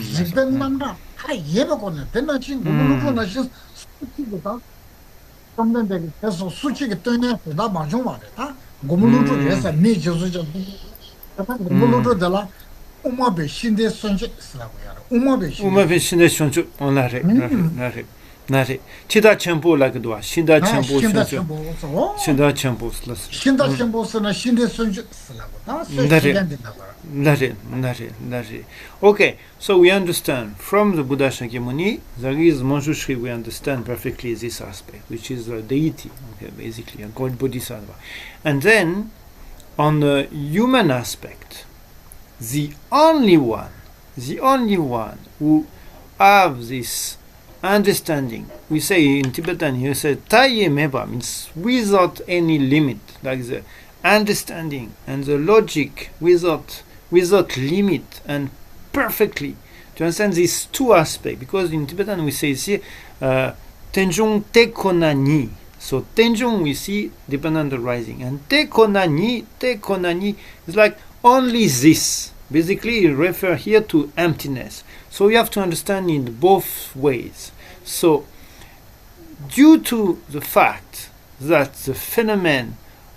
지금난다 타이에바고네 되나 지금 구불루를 나시 수치기다. 좀는데 계속 수치기 때문에 나 맞좀 말이다. 구불루를 해서 미저서 구불루를 달라 오마베 신데 선지라고 해요. 오마베 신데 선지 나래. 나래. 치다 첨부 라그도와 신다 첨부 선지. 신다 첨부 슬러스. 신다 첨부스는 신데 선지라고 다 Nare. Okay, so we understand from the Buddha Shakyamuni, there is Manjushri, we understand perfectly this aspect, which is a deity, okay, basically, a God Bodhisattva. And then, on the human aspect, the only one who have this understanding, we say in Tibetan, you say Taye Meba, means without any limit, like the understanding and the logic without limit and perfectly to understand these two aspects, because in Tibetan we say here Tenjong Tekonani. So Tenjong we see dependent arising, and Tekonani is like only this. Basically, it refers here to emptiness. So you have to understand in both ways. So due to the fact that the phenomena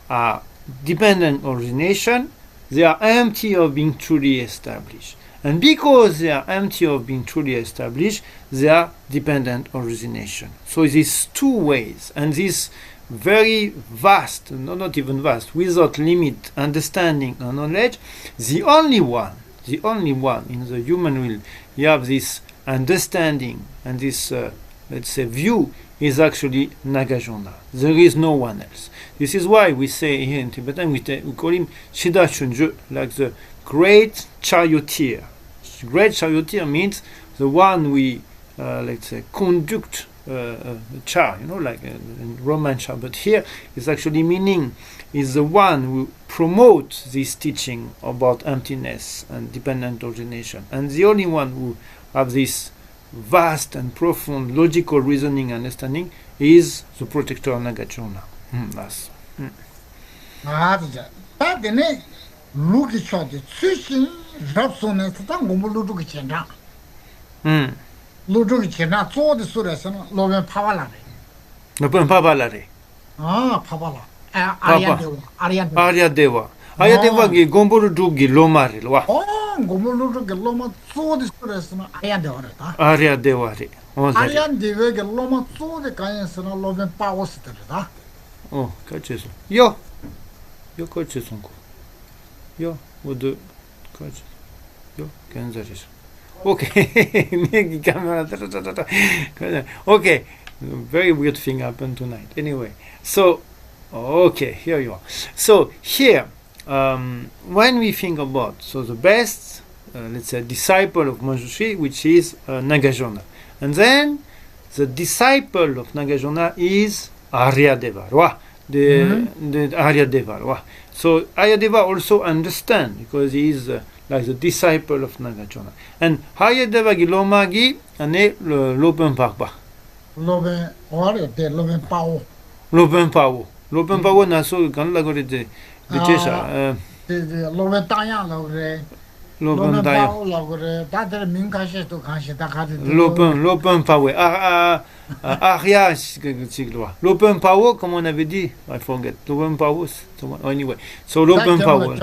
are dependent origination, they are empty of being truly established. And because they are empty of being truly established, they are dependent origination. So these two ways, and this very vast, not even vast, without limit understanding and knowledge, the only one in the human will, you have this understanding and this, let's say, view is actually Nagarjuna. There is no one else. This is why we say here in Tibetan, we call him Shida Shunju, like the great charioteer. Great charioteer means the one we, let's say, conduct a char, like a Roman char. But here it's actually meaning is the one who promotes this teaching about emptiness and dependent origination. And the only one who have this vast and profound logical reasoning understanding is the protector Nagarjuna. That's. 다데네 루기 쳐지 수신 잡소네서 당고 루기 쳤나. 루기 쳤나 쪼데 소래서는 로면 파발라래. 로면 파발라래. 파발라. 아리아데와. 아야데와기 곰보르 두기 로마리와. 곰보르 두기 로마 쪼데 소래서는 아야데와다. 아리아데와리. 아리안데웨게 로마 쪼데 가연서는 로면 파오스들다. Качество. Yo, качество. Yo, вот качество. Yo, канзарис. Okay, maybe camera. Okay, very weird thing happened tonight. Anyway, so okay, here you are. So here, when we think about the best, let's say, disciple of Manjushri, which is Nagarjuna, and then the disciple of Nagarjuna is Aryadeva, the Aryadeva. So Aryadeva also understand because he is like the disciple of Nagarjuna. And Aryadeva gi loma gi ane lopen pakba. Lopen pao na so gan la gore de chesa. Lopen tayang logre. Lopen tayang. Logre. Dader minkashi to kanshi da kade. Lopen pao. Arya, l'open power, comme on avait dit, I forget. L'open power, anyway. So l'open power.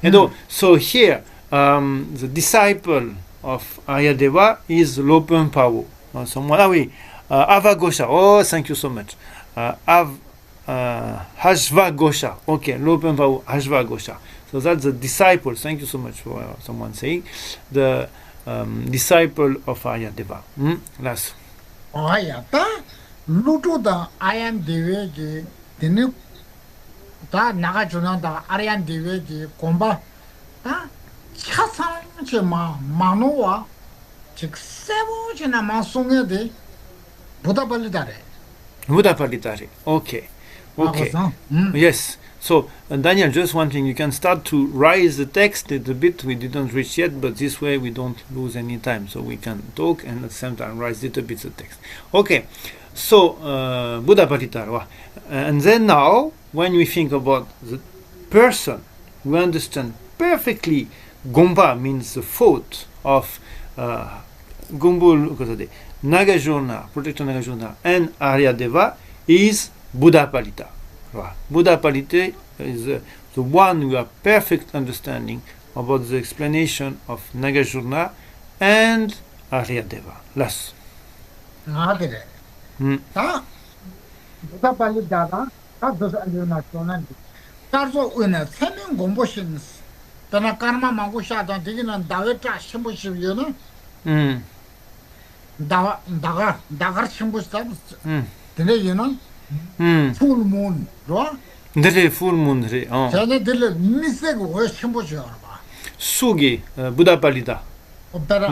And so here, the disciple of Aryadeva is l'open power. Someone, Avagosha. Oh, thank you so much. Hashvagosha. Okay, l'open power, Hashvagosha. So that's the disciple. Thank you so much for someone saying the. Disciple of Aryadeva. Last. Ayata, Lutuda, I am the way, 다 나가주는다 아리안 디베기 공바 다 차상체 마노와 즉 세보지나 마송에데 보다발리다래 Buddha Palitari. Okay. Okay. Yes. So, Daniel, just one thing. You can start to rise the text a little bit. We didn't reach yet, but this way we don't lose any time. So we can talk and at the same time rise little bit the text. Okay. So, Buddha Palitari. And then now, when we think about the person, we understand perfectly Gompa means the fault of Gombul Nagarjuna, protector Nagarjuna, and Aryadeva is Buddha Palita. Buddha Palita is the one who has perfect understanding about the explanation of Nagarjuna and Aryadeva. Last. 나들에 다 보다발리다가 다 도서 알려나 또는 따로 은에 세명 공부신 다나 까르마 마고샤다 되기는 다외자 신부시요는 다가 신부시다 되네요는 풀문 로 Dele full moon re. 자네들 미세고 왜 신부시요 봐 Sugi Buddha Palita. 오페라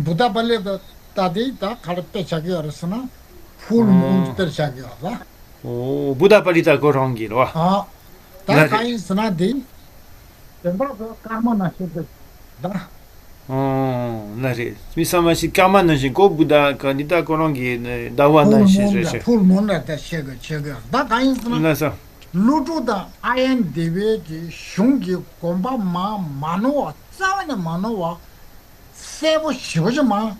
보다발리다 다디다 가르페 자기 알았으나 풀문 때 자기 알아 Oh, Buddha Palita Gorongiro. 아 다 가인스나디 템버가 까마나 시데 다 Nare. Misamashi Kamanashi Go Buddha Kalita Gorongi Dawana Shi. 풀문에 때 쉐가 다 가인스나 Lasa. 루주다 아엔 데베기 슝기 곰바 마노와 싸우는 마노와 세부 쉬어지마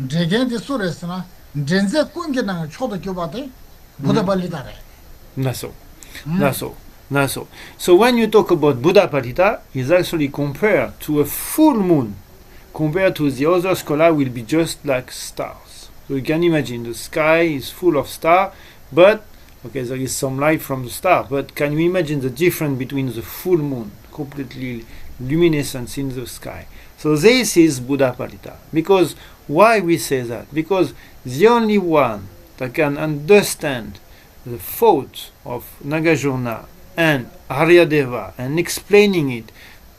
제겐데 소레스나 젠제 꾼게나 초도 교바데 보다발리다래 Naso. So when you talk about Buddha Palita, is actually compared to a full moon. Compared to the other scholar will be just like stars. So you can imagine the sky is full of stars, but okay, there is some light from the star. But can you imagine the difference between the full moon, completely luminescence in the sky? So this is Buddha Palita. Because why we say that? Because the only one that can understand the thought of Nagarjuna and Aryadeva and explaining it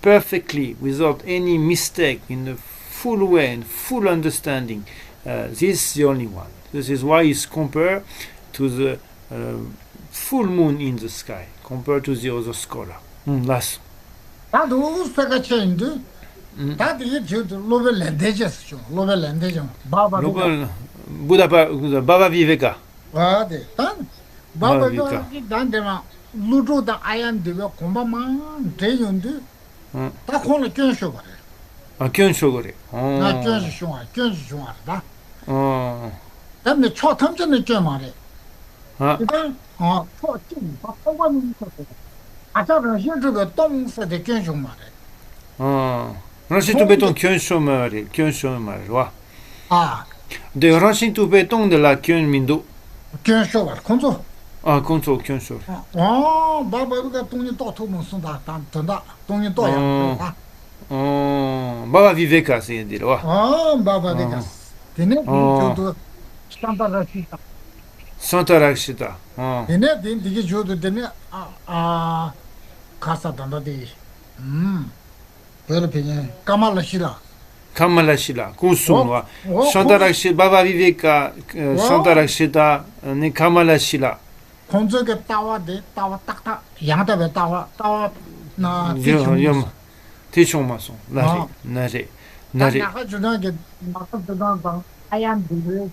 perfectly without any mistake in a full way and full understanding, this is the only one. This is why it's compared to the full moon in the sky compared to the other scholar. Last. 다도 세가체인데 다디 저도 로벨렌데제스죠 로벨렌데죠 바바 Baba Viveka. 와데 단 바바가 단데마 루조다 아얀데베 곰바마 데윤데 다 콘을 껴셔 버려 아, 견쇼거래. 나 껴서 좋아다 다음에 초탐전에 껴 말해 일단 초진 바빠는 거 아자는 현저가 동서대 껴셔 말해 Rachin béton 견쇼 말이 와. 아 De rachin béton de la 견 민도. 껴셔 말 콘조 아, 콘소 견쇼. 바바가 돈이 또 도면 쓴다 단다 돈이 또야 Baba Viveka c'est dire wa. 바바가 되네 저도 스탄다라시다 Santa Rakshita. 되네 되게 저도 되네 가사단다디 별페냐 까말라시라 Kamalashila, Kusunwa. Santa Rakshita, Baba Viveka, Santa Rakshita, ne Kamalashila. 콘저게 따와데 따와 딱딱 양다베 따와 나 Yom. Tichonmason. Nare. 나가 주나게 막다다 아얀 디베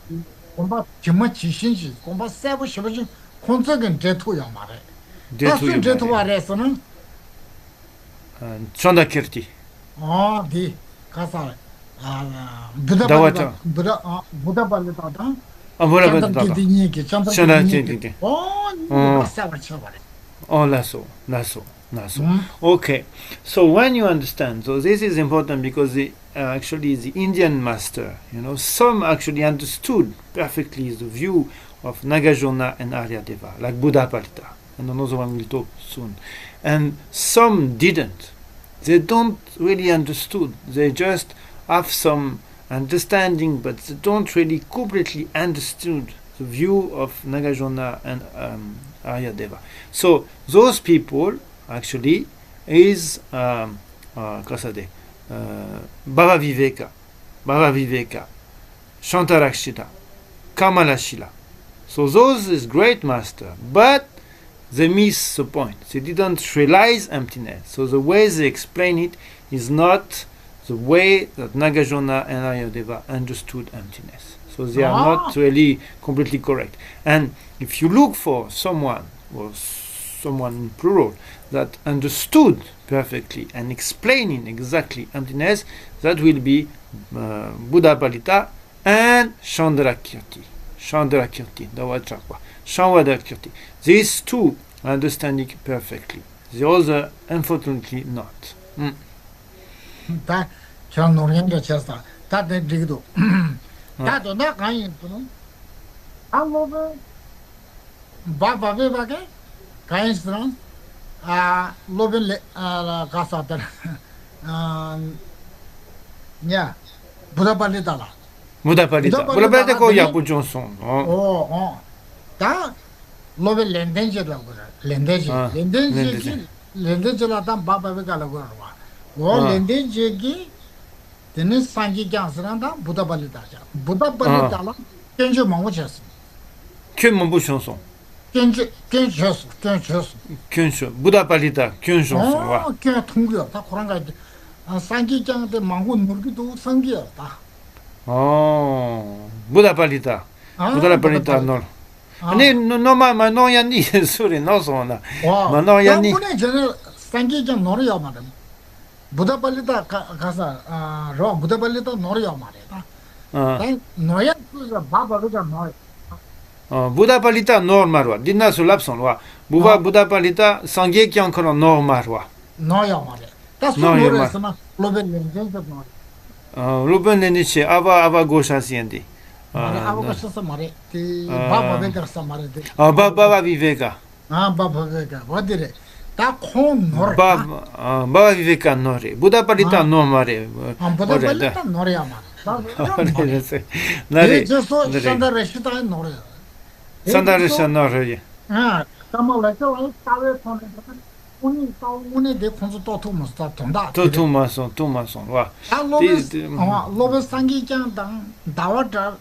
공부 정말 지신시 공부 세부 시부지 콘저게 제토야 말해 제토와레서는 Chanda Kirti. 디 가사 부다발리다다 Voilà, 디니게 Chandakinike. 가사가 쳐버려 Oh, lasso. Okay, so when you understand, so this is important because actually the Indian master, some actually understood perfectly the view of Nagarjuna and Aryadeva, like Buddha Palita, and another one we'll talk soon, and some didn't. They don't really understood. They just have some understanding, but they don't really completely understood the view of Nagarjuna and Aryadeva. So those people actually is Bhava Viveka, Shantarakshita, Kamalashila. So those is great master, but they miss the point. They didn't realize emptiness. So the way they explain it is not the way that Nagarjuna and Aryadeva understood emptiness. So they are not really completely correct. And if you look for someone, or someone in plural, that understood perfectly and explaining exactly emptiness, that will be Buddha Palita and Chandrakirti. Chandrakirti. These two understand it perfectly. The other, unfortunately, not. 다 전노랭도 쳤다. 다들 지도. 다도 나 가인 분. 아무도 바바베바게 가인스런 로벨 가사들. 야. 부다발리다라. Buddha ko yapu Johnson. 다 로벨 렌덴지라고 그래. 렌덴지라다 바바베가라고 그래. 렌덴지기 되는 상기 장스란다 부다발리다자. 부다발리다라 견주 먹으셨어. 큐만 보셔서. 견주. 부다발리다 견주. 그냥 통구야. 다 그런가. 상기 장한테 망고 물기도 상기였다. Buddha Palita no. 아니 노마 노야니 소리 나서나. 마노야니. 근데 저는 상기장 노래야 말이야. Buddha Palita 가서 로 Buddha Palita 노래야 말이야. 노야 그 바바가 노래. Buddha Palita normal. Dina sulapson wa. Buddha Palita sangue qui encore normal wa. 노야 말이야. 다 소노래서나 로벤lenden도 노래. 루벤lenden치 아바 고샤시엔디. 아바고셔서 말해. 바바베가서 말해. 바바 비베가. 바바베가. 어디래? 다콘 노래. 바바 비베가 노래. 부다 팔리타 노마레. 부다 팔리타 노래야 말. 나레. 저소 산다레시타 노래. 산다레시 노래. 까말라서 까베 폰에 운이 내 폰서 또 투모스타 돈다. 투마son 와. 로베 상기장당 다와다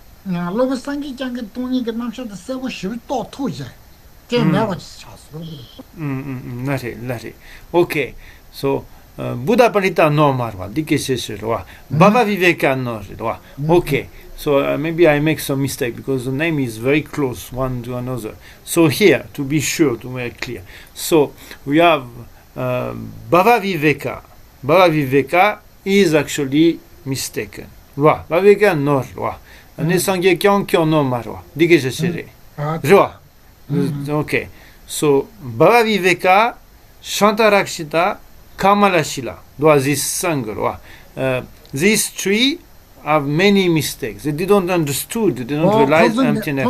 로베 상기장의 돈이 그 남셔도 세고 싶이 또 투자. 내가 쳤어. 나레. Okay. So Buddha Palita normal wa. Dikesesero wa. Baba Viveka normal wa. Okay. So maybe I make some mistake because the name is very close one to another. So here, to be sure, to make clear. So we have Bhava Viveka. Bhava Viveka is actually mistaken. Wa. Bhava Viveka nor wa. Nesangye kyon no marwa. Dige jesere. Joa. Okay. So Bhava Viveka, Shantarakshita, Kamalashila. This sangle. These three have many mistakes. They didn't understood. They didn't realize emptiness.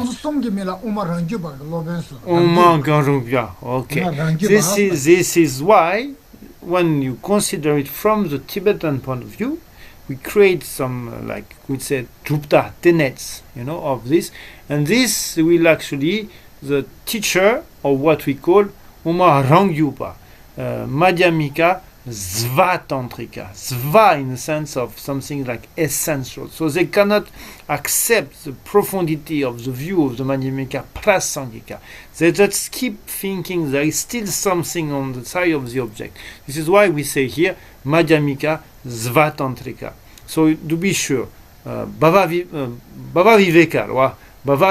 Okay. This is why, when you consider it from the Tibetan point of view, we create some, like we said, drupta tenets, of this, and this will actually the teacher of what we call Uma Rangyupa, Madhyamaka. Svatantrika. Sva in the sense of something like essential. So they cannot accept the profundity of the view of the Madhyamaka prasangika. They just keep thinking there is still something on the side of the object. This is why we say here Madhyamaka Svatantrika. So to be sure, Bhava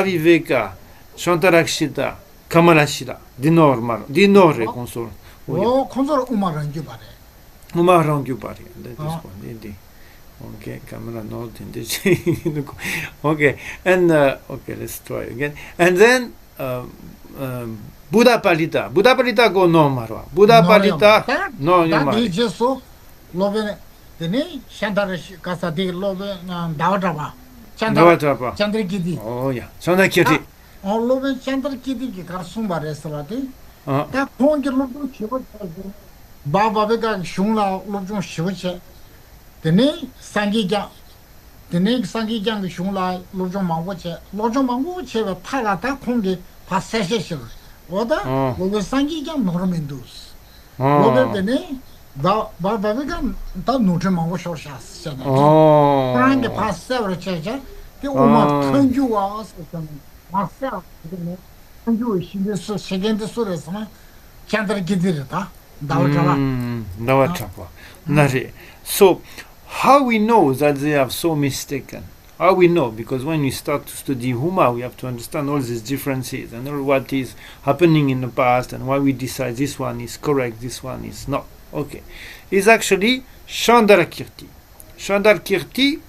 Viveka, Shantarakshita, Kamalashila, Dinore console. 콘솔 우마랑주 바래. Umarangu bari. Okay, camera not in this. Okay, and okay, let's try again. And then Buddha Palita. Buddha Palita go no marwa. Buddha Palita no yama. That just so lobe deni Shandarash kasa de lobe dawatrapa. Chandrakiti. Oh yeah, Chandrakiti. Oh lobe Chandrakiti ki karsum bare salati. 다 공기 로브 치고 바바베가 슝라 로브 치고체 되네 상기자 드네 상기장 슝라 로종 망고체 로종 망고체가 타라다 공기 파세셔 오다 로게 상기장 노르멘두스 로베드네 다 바바가 다 노트 망고 쇼샤스잖아 그런게 파세버 체자 그 오마 천주와 마사 그네 천주 신데스 세겐데 소레스나 캔들 기디르다 나오잖아 나와차고 나리 so how we know that they have so mistaken? How we know? Because when we start to study Huma, we have to understand all these differences and all what is happening in the past and why we decide this one is correct, this one is not. Okay. It's actually Chandarakirti. Chandarakirti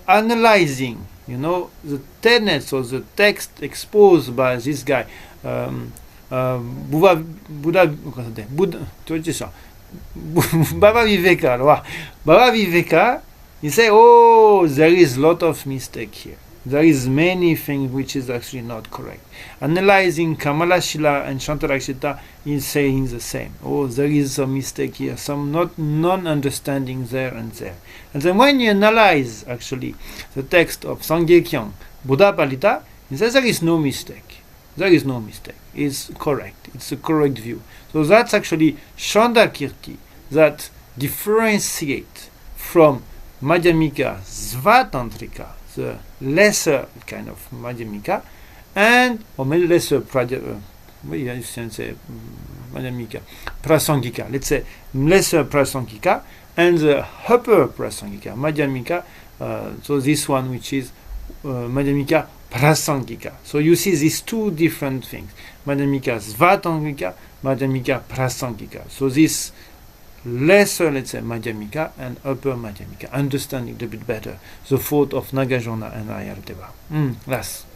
analyzing, you know, the tenets of the text exposed by this guy. Baba Viveka, he say, oh, there is a lot of mistake here. There is many things which is actually not correct. Analyzing Kamalashila and Shantarakshita is saying the same. Oh, there is some mistake here, some non-understanding there and there. And then when you analyze actually the text of Sangyekyang, Buddha Palita, he says there is no mistake. There is no mistake. It's correct. It's a correct view. So that's actually Chandakirti that differentiate from Madhyamika Svatantrika, the lesser kind of Madhyamika, and or maybe lesser Madhyamika Prasangika. Let's say lesser Prasangika and the upper Prasangika Madhyamika. So this one which is Madhyamika Prasangika. So you see these two different things. Madhyamika Svatangika, Madhyamika Prasangika. So this lesser, let's say, Madhyamika and upper Madhyamika, understanding a bit better the thought of Nagarjuna and Ayardeva. Last.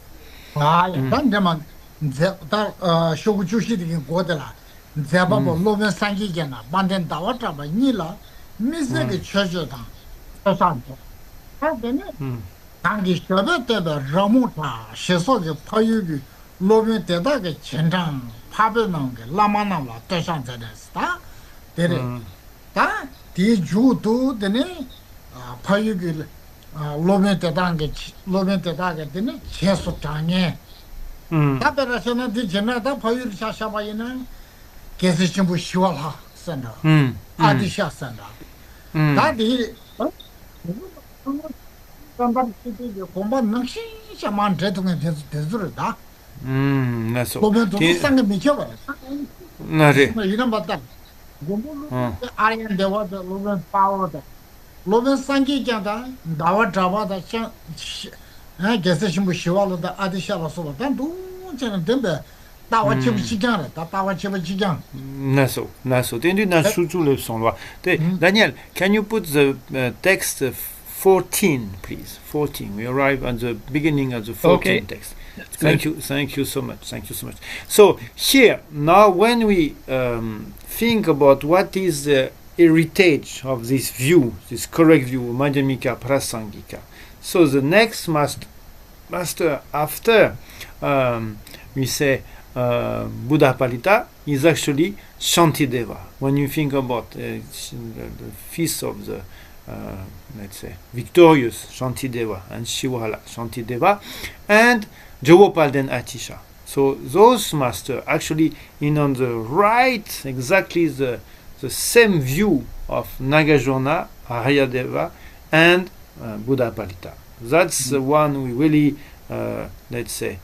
당기 쇼베 때도 라모타 시소게 파유기 로베 때다게 전장 파베는 게 라마나라 대상자됐다 데레 다 디주도 되네 파유기 로베 때다게 되네 제소장에 다베라서는 디제나다 파유기 샤샤바이나 계시침부 시월하 선다 아디샤선다 다디 공부는 낭시자만 대통령 대수르다. 나서. 보면 동상에 미쳐봐. 나리. 이런 봤다. 공부는 아리안 대화도 로벤 파워다. 로벤 상기자다. 나와 잡아다 참 계세신 뭐 시월로다 아디샤라서 단도 저는 된다. 나와 집 시장을 나와 집 시장. 나서. 된디 나 수주를 선와. Daniel, can you put the text 14, please. 14. We arrive at the beginning of the 14 text. Thank you so much. So here now, when we think about what is the heritage of this view, this correct view, Madhyamika Prasangika. So the next master after we say Buddha Palita is actually Shantideva. When you think about the feast of the let's say victorious Shantideva and Shivala Shantideva and Jawopal then Atisha. So those masters actually in on the right exactly the same view of Nagarjuna, Aryadeva and Buddha Palita. That's the one we really let's say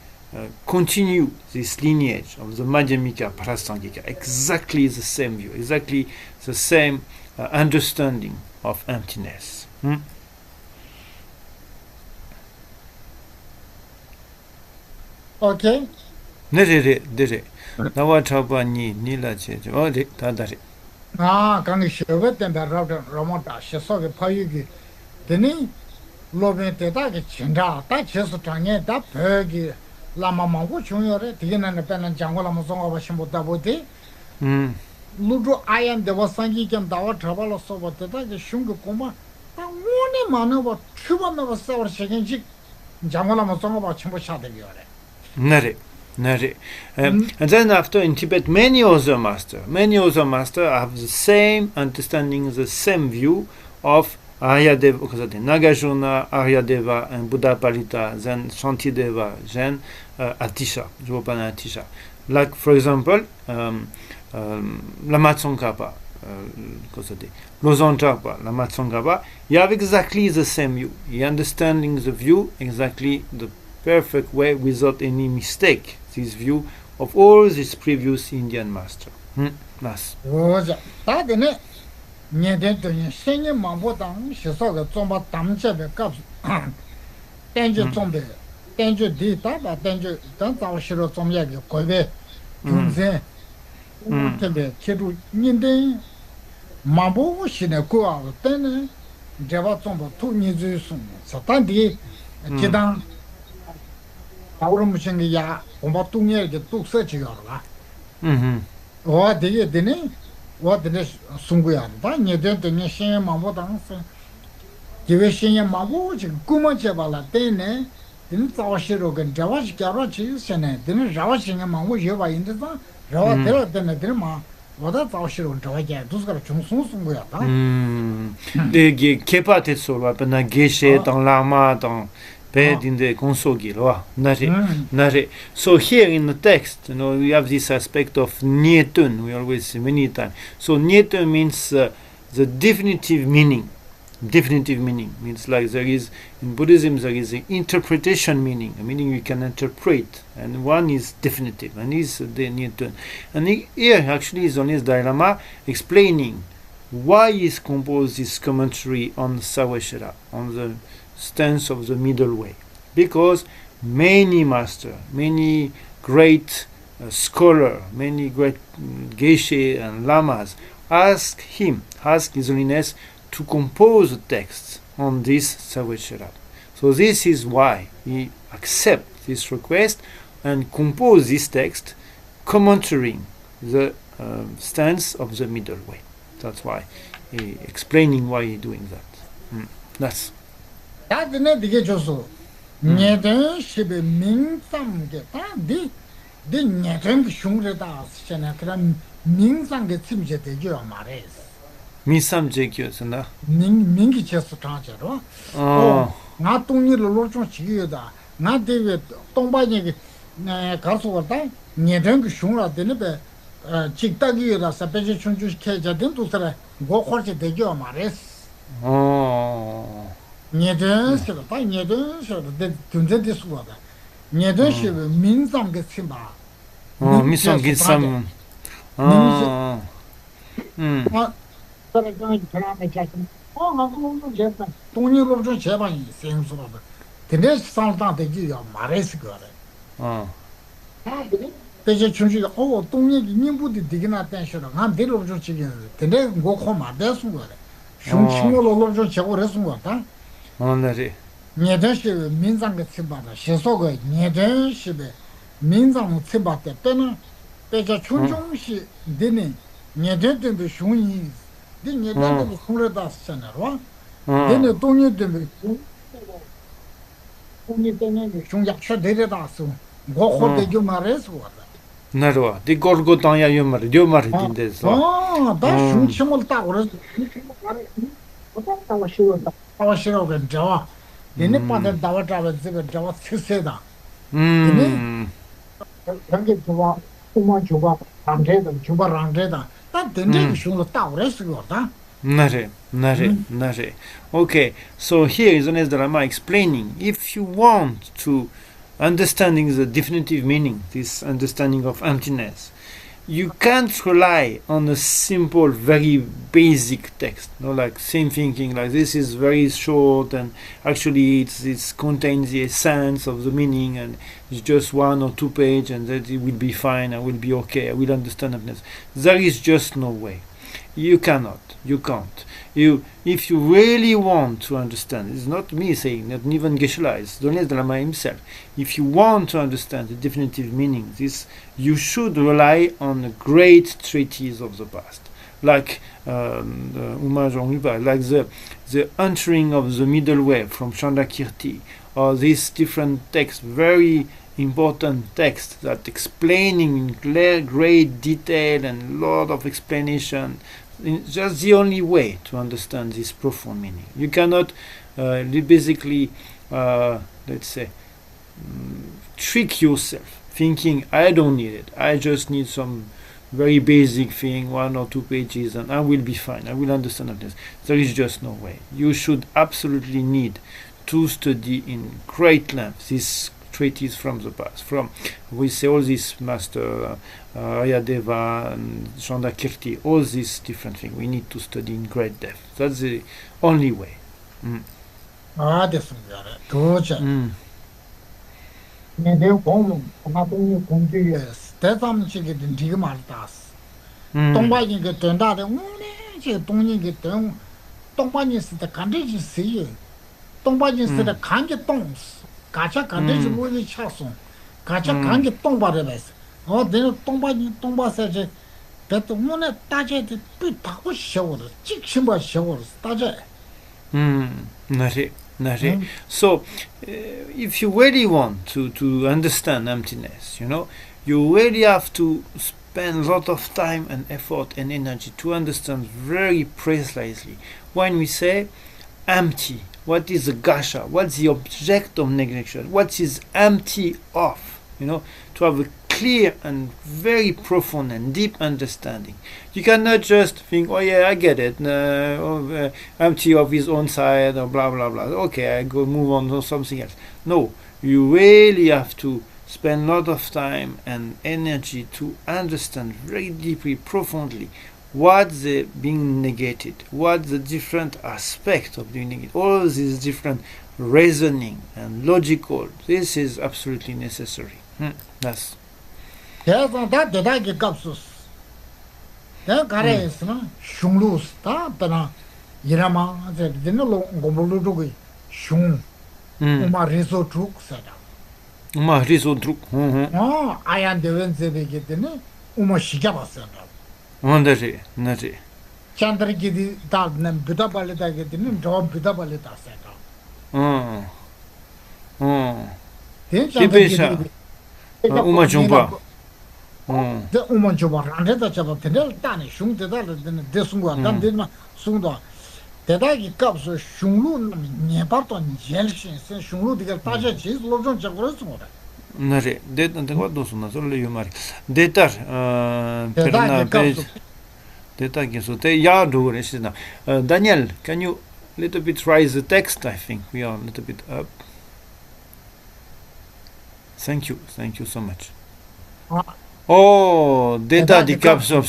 continue this lineage of the Madhyamika Prasangika. Exactly the same view, exactly the same understanding of emptiness. Okay. 네네네. 나와 잡아니 니라제. 어디 다다리. 강이 쇼베 때문에 라모다 시소게 파유기 되니 로베 때다게 진짜 다 제수 장에 다 벽이 라마망고 중요해. 되게는 빼는 장고라면 송어바 심보다 보디. 루루 아이엠 데버상기 겸 다와 트러블로 소버때다게 슝고 고마 다 오네 많아버 추번나버 싸워 시간씩 장고라면 송어바 심보 샤되기래. 네네. Nare. And then after in Tibet, many other masters have the same understanding, the same view of Aryadeva, Nagarjuna, Aryadeva, and Buddha Palita, then Shantideva, then Atisha, Jopana Atisha. Like, for example, Lama Tsongkhapa, Losang Trapa, Lama Tsongkhapa, you have exactly the same view. You're understanding the view exactly the perfect way without any mistake. This view of all these previous Indian masters. Nice. Roja. Tadene, Nieden, Senior Mambotang, she saw the Zomba Tamchebe Cups. Danger Zombe, Danger Dita, but Danger, don't our Shiro Zomyag, Kobe, Junze, Tebe, Chiru, Ninden, Mambo, Shineko, then Java Zomba, 2 Nizu, Satandi, Chidan. Ya, about 2 years, the 2 searching. What did it? What the Sunguya? Then you don't understand Mambo dance. Give a shame Mambo, Kumachabala, then didn't our Shiro and Javash Garachi, and then Javashing a Mambo Java in the Java, then a drama. What that's our Shiro and Javaja, those got a Sunguya. The Kepat so up and a Geshe, Don Lama, Don. In the Konsogi, Nare. So here in the text, we have this aspect of Nyetun, we always say many times. So Nyetun means the definitive meaning. Definitive meaning means like there is, in Buddhism, there is an interpretation meaning, a meaning you can interpret, and one is definitive, and is the Nyetun. And here actually is only Dalai Lama explaining why he's composed this commentary on Saweshara, on the stance of the middle way, because many masters, many great scholars, many great geshe and lamas ask His Holiness to compose a text on this Saweshara. So this is why he accepts this request and compose this text commentating the stance of the middle way. That's why he explaining why he's doing that. That's Tadene Digejoso, Nieden, Shibe Ming Sam get di Nieden Shungreda, Senatran Ming Sang get Simjet de Mares. Misam Jekyo, Mingi chest transfer. Oh, not only the Lord Chida, not David, Tomba Castle, Nieden Shunra, Denebe, Chitagi, the Sapage Chunjus Kaja, didn't go horse de Mares. Oh. Nieden, the Tunze this water. Nieden should mean some get Simba. Oh, Misam get some. Oh, but I don't make oh, Tony Roger Chevan, same sort of. The next sound down the G of Mares got it. oh. They just change it. Oh, Tony, you put the digging attention. I'm dead of chicken. The next go home, that's what. Shun Chimolo Chevores water. Only. Nieden means I'm get Simba. She saw good. Nieden shibe means I'm Simba the penna. They just chunjong she didn't. Nieden to be showing. Then you don't have Hulada Center, what? Then you don't need to only Shunyaksha did it also. Go hold the Jumares water. Narrow. The Gorgotanya Yumar in this. Oh, that's Shunchimal Towers. Our Shiro and Java. The Nippon and Dawa travels the Java Siseda. Don't get to walk too much about Randeda, Juba Randeda. That didn't show the Towers. Nare. Okay, so here is Holiness Dalai Lama explaining, if you want to understanding the definitive meaning, this understanding of emptiness, you can't rely on a simple, very basic text. Like same thinking, like this is very short, and actually it contains the essence of the meaning, and it's just 1 or 2 pages, and that it will be fine. I will be okay. I will understand emptiness. There is just no way. You cannot. You can't. If you really want to understand, it's not me saying, not even Geshe-la, it's Holiness Dalai Lama himself. If you want to understand the definitive meaning, you should rely on the great treatises of the past, like like the entering of the middle way from Chandakirti, or these different texts, very important text that explaining in great detail and lot of explanation. Just the only way to understand this profound meaning. You cannot basically, let's say, trick yourself thinking I don't need it. I just need some very basic thing, 1 or 2 pages, and I will be fine. I will understand this. There is just no way. You should absolutely need to study in great length this treatise from the past. From, we say, all these master Ayadeva and Chandakirti, all these different things. We need to study in great depth. That's the only way. 됐습니다. 도저. 내 공부 나도 공부에 대담지게 된 지금 알다스. 동바이 그 된다데 오네 제 동이 그 동바이 있을 간지지 쓰여. 동바이 있을 간지 동 가차 간지지 뭐니 차송. 가차 간지 동바래서. 내가 동바서지 그때 오늘 따제도 삐다고 쉬어도 찍심바 쉬어도 따제. So, if you really want to understand emptiness, you really have to spend a lot of time and effort and energy to understand very precisely. When we say empty, what is the gasha? What's the object of negation? What is empty of? To have a clear and very profound and deep understanding. You cannot just think, oh yeah, I get it, empty of his own side, or blah blah blah. Okay, I go move on to something else. No, you really have to spend a lot of time and energy to understand very deeply, profoundly, what's being negated, what's the different aspect of being negated, all these different reasoning and logical. This is absolutely necessary. That's. 그래서 다 대단하게 값었어. 내가 가래에서는 흉루스다 빼나 이라마 이제 되는로 고물루고 흉 우마 리소트룩 사다. 우마 리소트룩. 아얀 대원세베게 되는 우마 시가봤어요. 나지. 찬드르기디 다는 부다발레다게 되는 저 부다발레다 사다. 대찬드르기 우마 좀봐. 데 우먼 좀 안에다 잡아 되는 단에 흉대다를 되는 대승과 단데만 숭도 대다기 값을 흉루 네바던 젤신 흉루디가 빠져지 로전 적으로서 뭐다 나래 데는 거 도스나 솔레요 말 데터 페르나 페이지 데타기 소테 야도 그랬으나 Daniel, can you little bit raise the text? I think we are a little bit up. Thank you so much. 데이터 값수.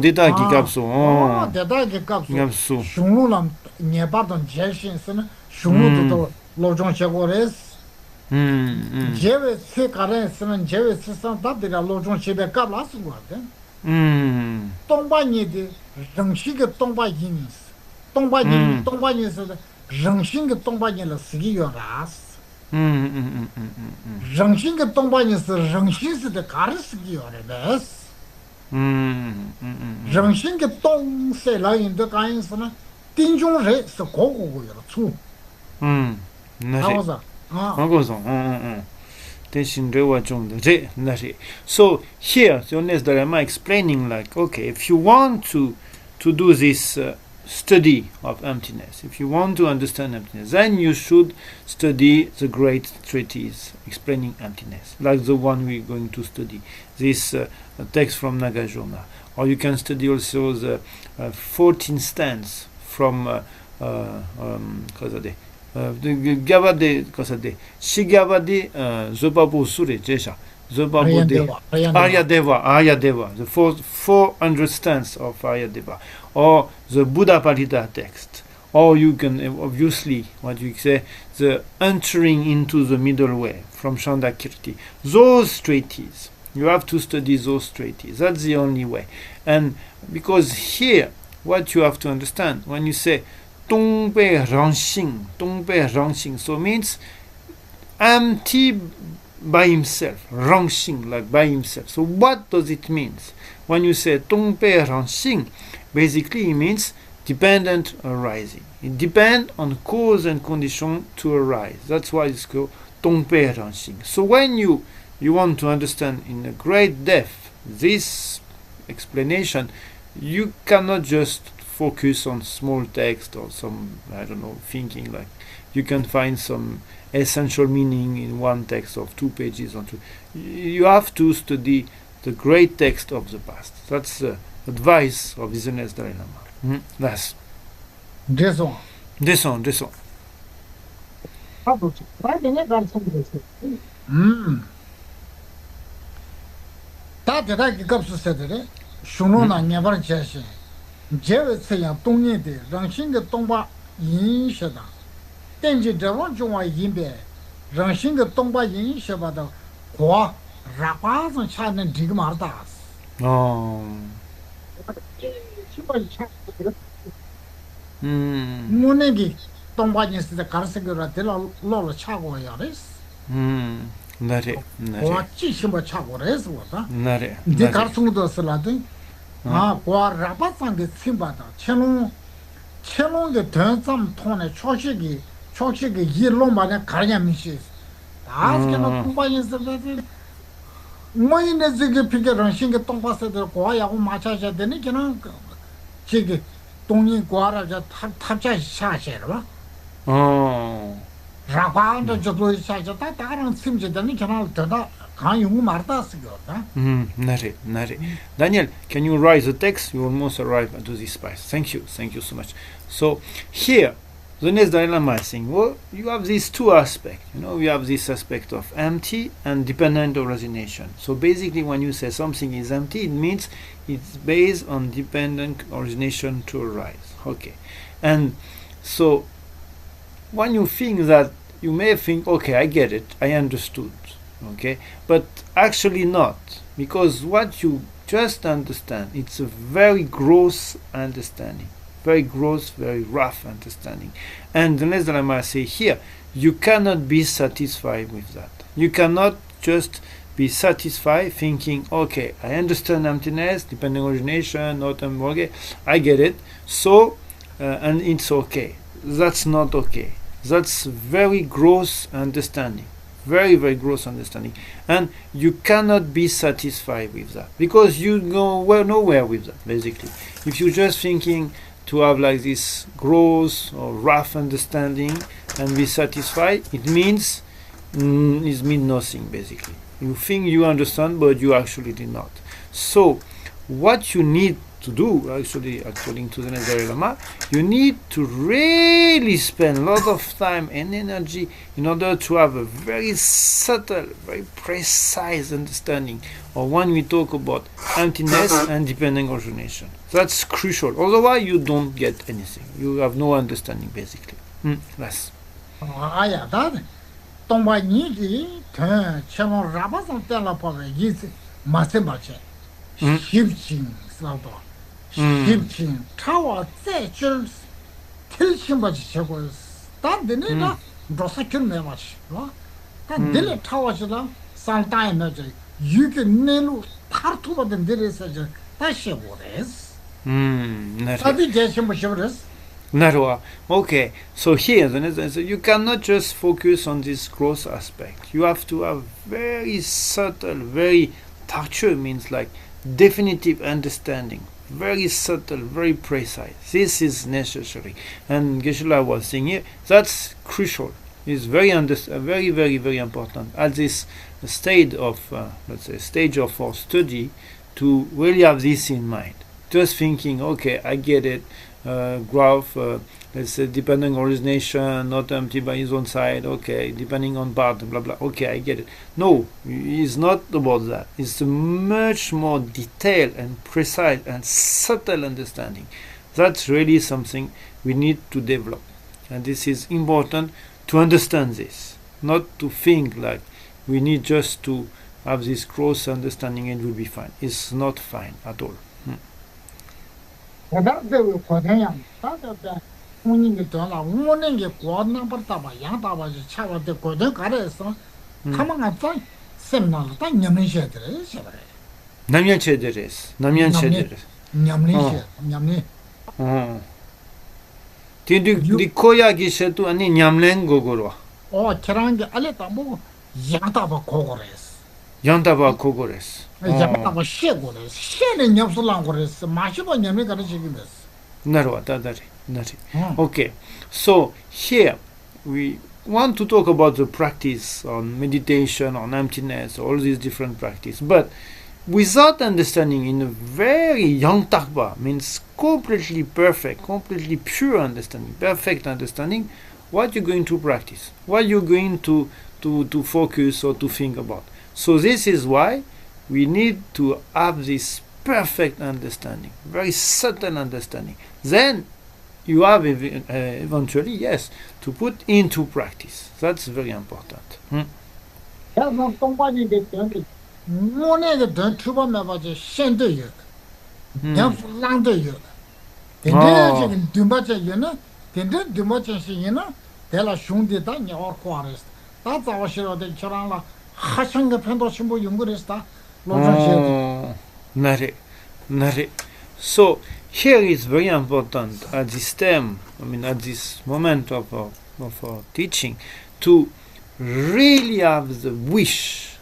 데이터 값수. 데이터 값수. 흉루람 네바던 젤신스는 흉루도 로전 적으로스. 제베 세카레스는 제베 세상 답들아 로전 제베 값라스 거다. 동반이데 정식의 동반이니스. 동반이스 정식의 동반이를 쓰기요라스. 정신의 동반에서 정신스의 가르스기요래베스. 정신의 동세라인의 가인스는 띵종레스 고고고요 수. 나와서. 대신 레와 좀데 나시. So here, Jonas Dharma explaining like, okay, if you want to do this study of emptiness, if you want to understand emptiness, then you should study the great treatise explaining emptiness, like the one we're going to study, this text from Nagarjuna. Or you can study also the 14 stanzas from Gavade Shigavadi Zobabo Sure Jesha Zobabo Aryadeva, the 400 stanzas of Aryadeva, or the Buddha Palita text, or you can obviously what you say the entering into the middle way from Chandakirti. Those treatises, you have to study those treatises. That's the only way. And because here what you have to understand when you say Tongpe Rangxing, so means empty by himself, Rangxing, like by himself. So what does it mean? When you say Tongpe Rangxing, basically it means dependent arising. It depends on cause and condition to arise. That's why it's called Tongpe Rangxing. So when you you want to understand in a great depth this explanation, you cannot just focus on small text or some, I don't know, thinking like you can find some essential meaning in one text of 2 pages or two. You have to study the great text of the past. That's the advice of His Holiness Dalai Lama. That's Descend. descend. 다들하게 급수세들이 슈노나 녀버 제시 제외세야 동네데 랑신의 동바 인셔다 땡지 저원 중화 인베 랑신의 동바 인셔바다 고 라파선 차는 디그 말다 문에기 동바 인스데 가르세거라 데라 로로 차고 야레스 나래 고 지심바 차고레스 보다 나래 이제 가르송도 쓰라데 고 라파상게 심바다 체롱의 대점 통에 초식이 일로만에 가냐미시 다스케는 공부인스데 뭐이네 지게 피게런 신게 동파세들 고야고 마차셔야 되니 그냥 지게 동이 고아라자 탑차 샤셔라 라바한테 저도 샤셔다 다른 심지더니 그냥 더다 강용 말다스거다 나래 Daniel, can you write the text? You almost arrive to this place. Thank you so much. So here the next Dalai Lama is saying, well, you have these two aspects. You have this aspect of empty and dependent origination. So basically, when you say something is empty, it means it's based on dependent origination to arise. Okay. And so when you think that, you may think, okay, I get it, I understood. Okay. But actually not. Because what you just understand, it's a very gross understanding. Very gross, very rough understanding. And the next Lama say here, you cannot be satisfied with that. You cannot just be satisfied thinking, okay, I understand emptiness, dependent origination, not okay, I get it, so, and it's okay. That's not okay. That's very gross understanding. Very, very gross understanding. And you cannot be satisfied with that. Because you go nowhere with that, basically. If you're just thinking to have like this gross or rough understanding and be satisfied, it means nothing, basically. You think you understand, but you actually did not. So what you need to do, actually, according to the Dalai Lama, you need to really spend a lot of time and energy in order to have a very subtle, very precise understanding of when we talk about emptiness and dependent origination. That's crucial. Otherwise, you don't get anything. You have no understanding, basically. Yes. that 동바 니기 더 처음 라바상 때라파베 이스 마세마체 십진 사도 십진 타와 제줄 틀심바지 저거 단데네가 로사킨 메마치 단 딜레 타와지라 산타이너지 유게 네루 타르투바든 데레서지 다시 보레스 어디 제심 보셔버스 Narwa. Okay, so here you cannot just focus on this gross aspect. You have to have very subtle, very takchu means like definitive understanding. Very subtle, very precise. This is necessary. And Geshe-la was saying here, that's crucial. It's very, very, very, very important at this stage of, stage of our study to really have this in mind. Just thinking, okay, I get it. Graph, let's say depending origination, not empty by his own side, okay, depending on part, blah blah, okay, I get it. No, it's not about that. It's a much more detailed and precise and subtle understanding. That's really something we need to develop, and this is important to understand this, not to think like we need just to have this gross understanding and we'll be fine. It's not fine at all. 고다데고 고대야 다다다 본인이 돌아 오는 게 고나버다바 양다바지 차와데 고대 가래서 가만히 딱 셈나로 딱 냠내셔들 셔버래 남년체들에스 냠내 디 코야기셔도 아니 냠랭 고고로 저랑게 알레다 뭐 양다바 고고래스 Yandaba kogores. 야마가 셰고래. 셰는 nhập 거래서 마시고 nhập 가르치기면서. Narwa, dadari, nari. Okay, so here we want to talk about the practice on meditation, on emptiness, all these different practice. But without understanding in a very young takpa, means completely perfect, completely pure understanding, perfect understanding, what you're going to practice, what you're going to focus or to think about. So this is why we need to have this perfect understanding, very subtle understanding. Then you have eventually, yes, to put into practice. That's very important. 야서 동반인데 되는데 뭐네가 더 투범해 봐지 신도요. nhập 근데 지금 두마자요는 근데 두마자시는 대라 슝디다 녀어 과레스. 다 자와시로데 저랑라 하상가 편도 신부 연구했다. Nare. So here is very important at this time, at this moment of our teaching, to really have the wish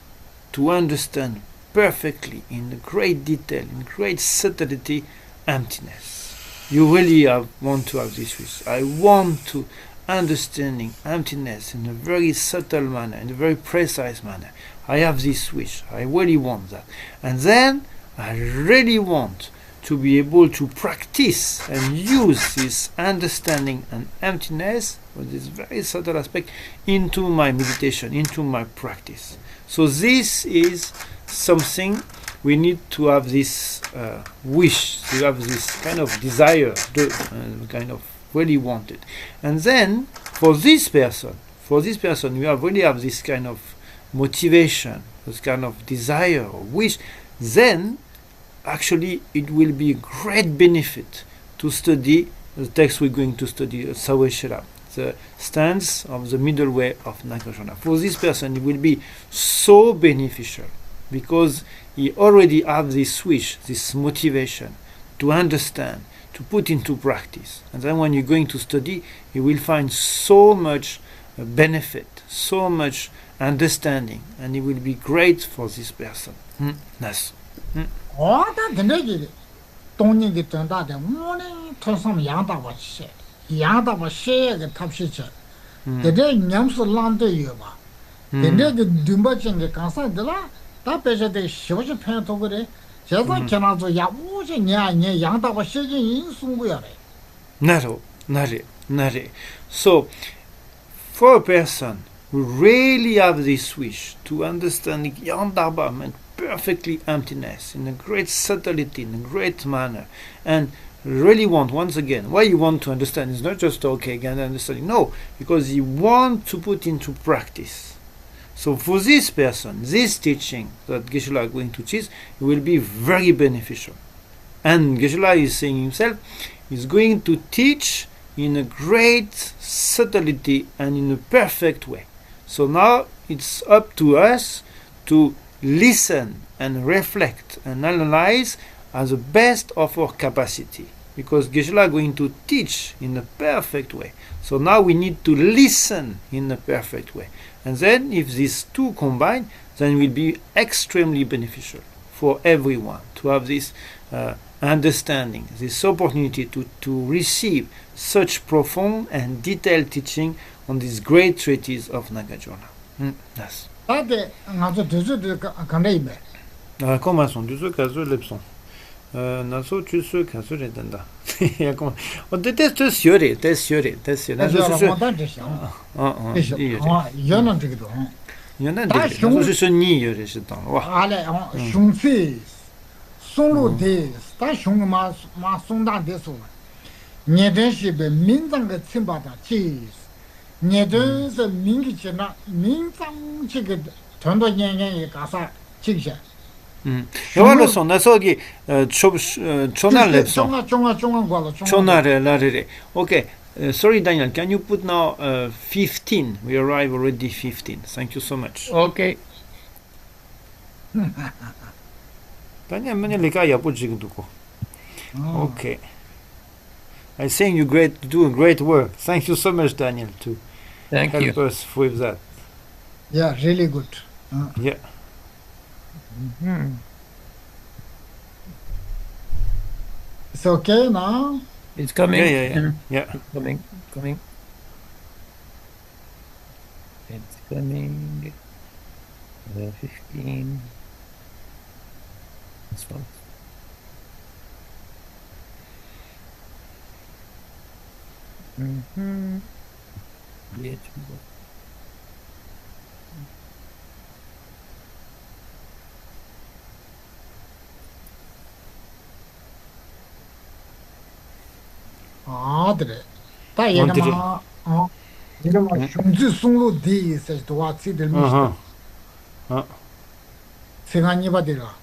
to understand perfectly, in great detail, in great subtlety, emptiness. You really want to have this wish. I want to understanding emptiness in a very subtle manner, in a very precise manner. I have this wish. I really want that. And then I really want to be able to practice and use this understanding and emptiness, with this very subtle aspect, into my meditation, into my practice. So this is something we need to have this wish, to have this kind of desire, kind of really want it. And then for this person, you really have this kind of motivation, this kind of desire or wish, then actually it will be a great benefit to study the text we're going to study, Saweshira, the stance of the middle way of Nagarjuna. For this person it will be so beneficial because he already have this wish, this motivation to understand, to put into practice. And then when you're going to study, you will find so much benefit, so much understanding, and it will be great for this person. Yes. 어다 되네기 동님이 된다데 뭐네 토섬 양다와 셰 양다와 셰가 탑시죠 데데 냠스 란데요 봐 데데 듬바징게 간사들라 다 배제데 쇼지 편도 그래 제가 전화도 야우지 냐냐 양다와 셰진 인승부야래 Nare. So for a person who really have this wish to understand Yandaba meant perfectly emptiness in a great subtlety, in a great manner, and really want, once again, why you want to understand is not just okay, again understanding, no, because you want to put into practice. So for this person, this teaching that Geshe-la is going to teach will be very beneficial. And Geshe-la is saying himself, is going to teach in a great subtlety and in a perfect way. So now it's up to us to listen and reflect and analyze as the best of our capacity, because Geshe-la is going to teach in a perfect way. So now we need to listen in a perfect way, and then if these two combine, then it will be extremely beneficial for everyone to have this understanding, this opportunity to receive such profound and detailed teaching on this great treatise of Nagarjuna. Yes. 다데 나도 드즈드 간데이메 Comment sont du caso lepson. Naso tu se caso redanda. Comment on déteste siore. 연은 저기도 연은 나so je ni yore shetan. Wa. 알에 슝피 송로데 다 슝마 송다데소 녀데시베 민장가 침바다 치 녀데서 민기지나 민장 지게 전도 년년에 가서 지게 Yawalo son nasogi chonal lepson. 종아 걸로 Chonare larere. Okay. Sorry, Daniel. Can you put now 15? We arrive already 15. Thank you so much. Okay. Daniel, mene leka ya put duko. Okay. I think you do a great work. Thank you so much, Daniel, to Thank help you. us with that. Yeah, really good. Yeah. Mhm. It's okay now? It's coming. Yeah. It's coming. Coming. It's coming. 15. This one. Mm-hmm. Yeah, 아, 그래. 다 얘기만 이놈아 흉지 송로 디세 도와치들 미스터. 생각이 받으라.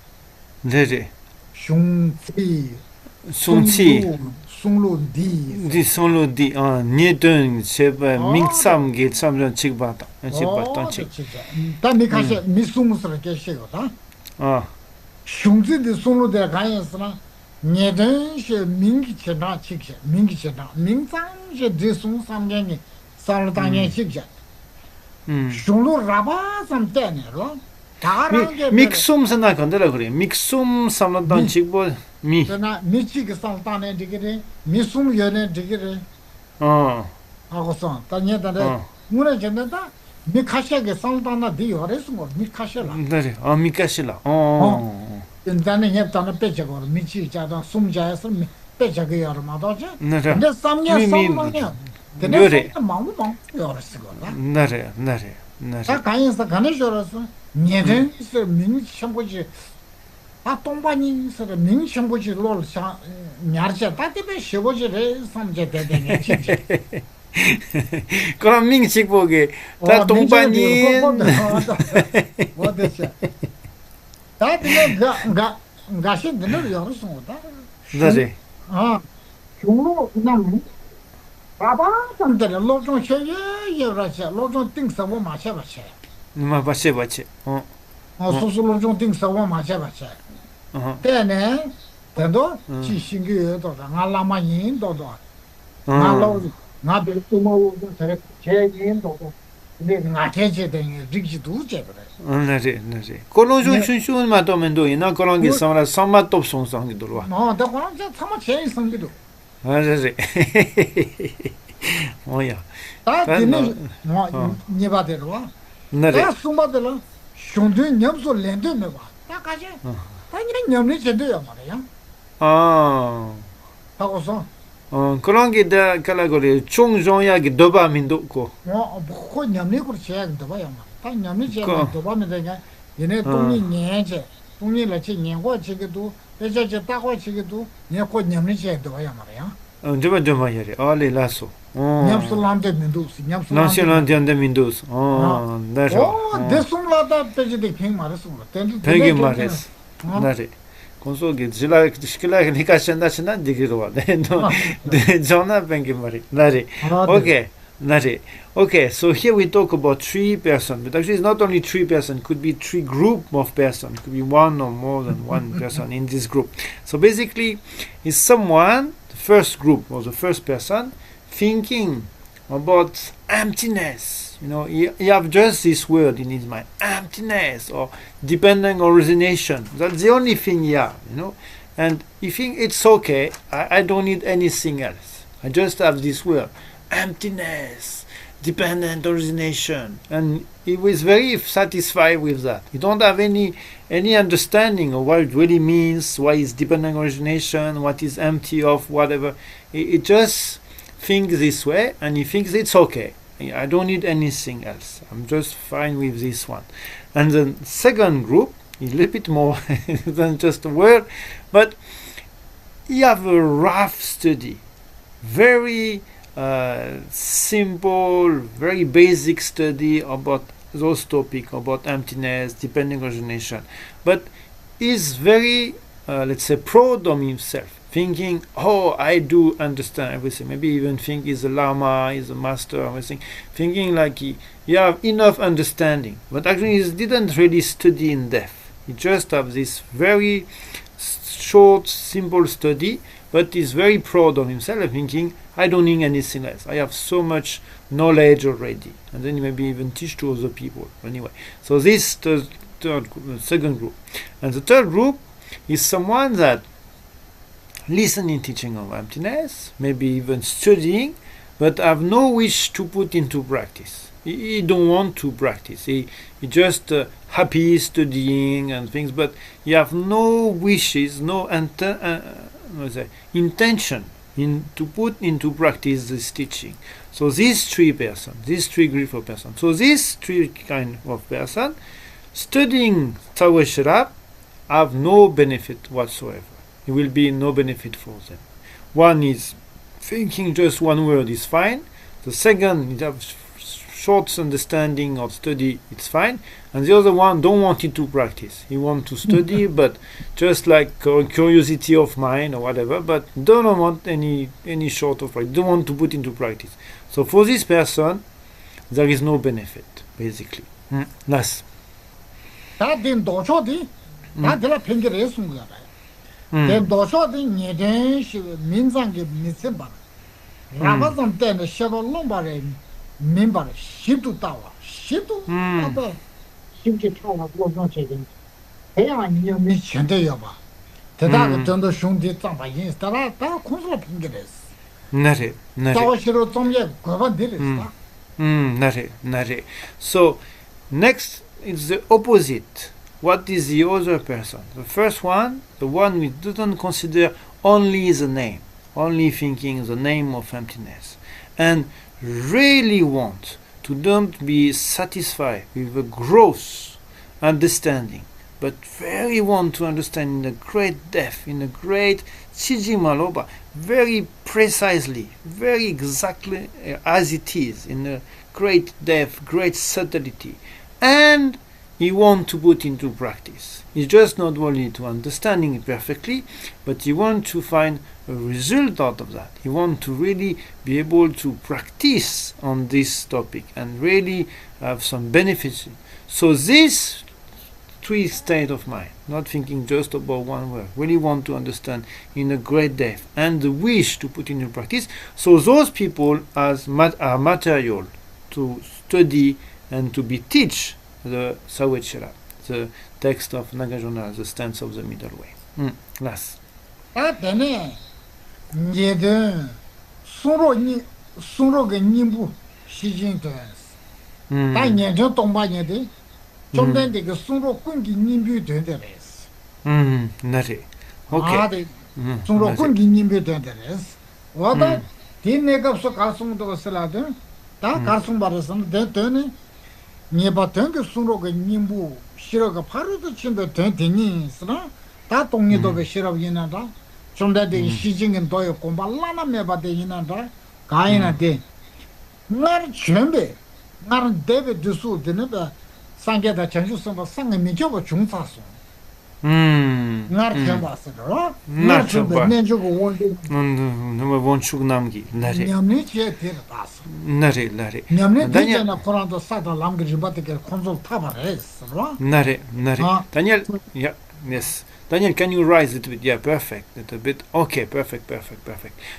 네네. 흉지 송치. 송로 디. 디 송로디 니든 제바 밍삼 게삼전 직바다. 직바다 직. 다 미카시 미스무스를 계시거다. 흉지의 송로대 가야스나 니든 민기 지나 직시 민기 지나 민상시 디송 삼gen이 살당에 직시. 흉로 라바 삼때네로. 믹숨스나 건데라 그래. 믹숨 삼런단 직보 미. 그러나 미치게 살단에 되게 미숨 연에 되게 하고서 다녀다래 문에 전에다 미카시게 살단나 디어레스 뭐 미카시라. 네. 미카시라. 인자는 협단을 빼자고 미치 자다 숨자에서 빼자게 여러마다지. 네. 근데 삼년 삼년이야. 근데 마음도 막 여러스 거다. 네. 다 가인서 가내셔서 니든서 민청보지 아 동반이서 민청보지 롤 냐르자 다티베 쉬보지래 삼제 대대냐 진짜 그럼 민직보게 다 동반이 뭐됐어 다티베 가시 드는 여러서 오다 네. 중로 그냥 바바 산들 로종 셔예 여러서 로종 띵서고 마셔봐셔 마바세 소소로 좀 띵서고 마셔봐셔 때네 때도 지신기도 나라마인도도 나로 나벨토모도 저래 제인도도 근데 나케제된 직지도 제거래 네. 콜로존 춘춘 마토멘도 이나 콜롱기 samra samma topsong상기 들어와 다 그런 저 참아 제일 성기도 네. 뭐야 다 되네 뭐 니바대로 와 내가 숨바들어 숑드 냠소 렌드 메바 다 가지 아니 냠네 제대로 말이야 하고서 그런 게 kalagori 총종야기 도파민도 고 뭐 냠네 그렇지 않도 봐야 다 냠네 제가 도파민 되냐 얘네 동이 녀제 동이를 지 녀고 지기도 대저저 따고 지기도 녀고 냠네 제도 봐야 말이야 좀 말이야 알레라소 냠솔란데 민두스 나시란데 민두스 나죠 데숨라다 페지데 핑 말했어 되게 말했어 나래 konsoge zila shkila nikashenda china digirwa de jona bengi mari nari okay so here we talk about three person, but actually it's not only three person, could be three group of person, could be one or more than one person in this group. So basically is someone, the first group or the first person, thinking about emptiness. You know, he have just this word in his mind, emptiness or dependent origination. That's the only thing he have, you know. And he think it's okay, I don't need anything else. I just have this word, emptiness, dependent origination. And he was very satisfied with that. He don't have any understanding of what it really means, what is dependent origination, what is empty of whatever. He just thinks this way, and he thinks it's okay. I don't need anything else. I'm just fine with this one. And the second group is a little bit more than just a word, but you have a rough study, very simple, very basic study about those topics, about emptiness, dependent origination. But is very, let's say, proud of himself, thinking, oh, I do understand everything. Maybe even think he's a lama, he's a master, everything. Thinking like he have enough understanding. But actually he didn't really study in depth. He just have this very short, simple study, but he's very proud of himself, thinking, I don't need anything else. I have so much knowledge already. And then maybe even teach to other people. Anyway, so this second group. And the third group is someone that listening teaching of emptiness, maybe even studying, but have no wish to put into practice. He don't want to practice. He just happy studying and things, but he have no wishes, no intention to put into practice this teaching. So these three group of persons. So these three kind of person studying Taoist Sherab have no benefit whatsoever. It will be no benefit for them. One is thinking just one word is fine. The second is have short understanding of study, it's fine. And the other one don't want it to practice. He want to study, but just like curiosity of mind or whatever, but don't want any sort of practice. Don't want to put into practice. So for this person, there is no benefit, basically. Last. 다된 도초디 다들 핑계를 했은 거야. 된 도초디 니den시 민상게 미세바. 라바존 때는 셔볼롱바레 민바레 시도 따와. 시도 따와. 심지 타와 고정 책임. 대양 니미 현대여 봐. 대다가 전도兄弟 장바 인스타라 다 콘솔 핑계를 했어. 나래. 다와시로 좀예 거반 들었어. 나래. So next it's the opposite. What is the other person? The first one, the one we didn't consider only the name, only thinking the name of emptiness, and really want to don't be satisfied with the gross understanding, but very want to understand in a great depth, in a great Chijimaloba, very precisely, very exactly as it is, in a great depth, great subtlety, and he wants to put into practice. It's just not only to understanding it perfectly, but he wants to find a result out of that. He wants to really be able to practice on this topic and really have some benefits. So this three state of mind, not thinking just about one word, really want to understand in a great depth and the wish to put into practice. So those people are material to study and to be teach the Sawechera, the text of Nagarjuna, the stance of the middle way. Last. 아때네 니든 수로가 님부 시진도스. 다 년전 동반년데 좀 된데 그 수로 군기 님부 된데레스. 나래. 오케이. 아데 수로 군기 님부 된데레스. 와다 디네갑서 가슴도 살아도 다 가슴 바르선 되네. 니바던 그 수로가 님부 싫어가 바로도 친다 되니 쓰나 다 동네도 그 싫어 이나다 좀 되게 시징은 도요 공발라나 메바데 이나다 가이나데 날 준비 날 데베 두수 되는다 상계다 전주선바 상의 미쳐버 중사소 날 잡았어 날 준비 내주고 원데 너무 원축 남기 나래. 냠니 제 데르다스 나래. 냠니 데잖아 코란도 사다 람그지 바데게 콘솔 타바레스 나래. Daniel, yeah, yes. Daniel, can you rise a little bit? Yeah, perfect. A little bit. Okay, perfect.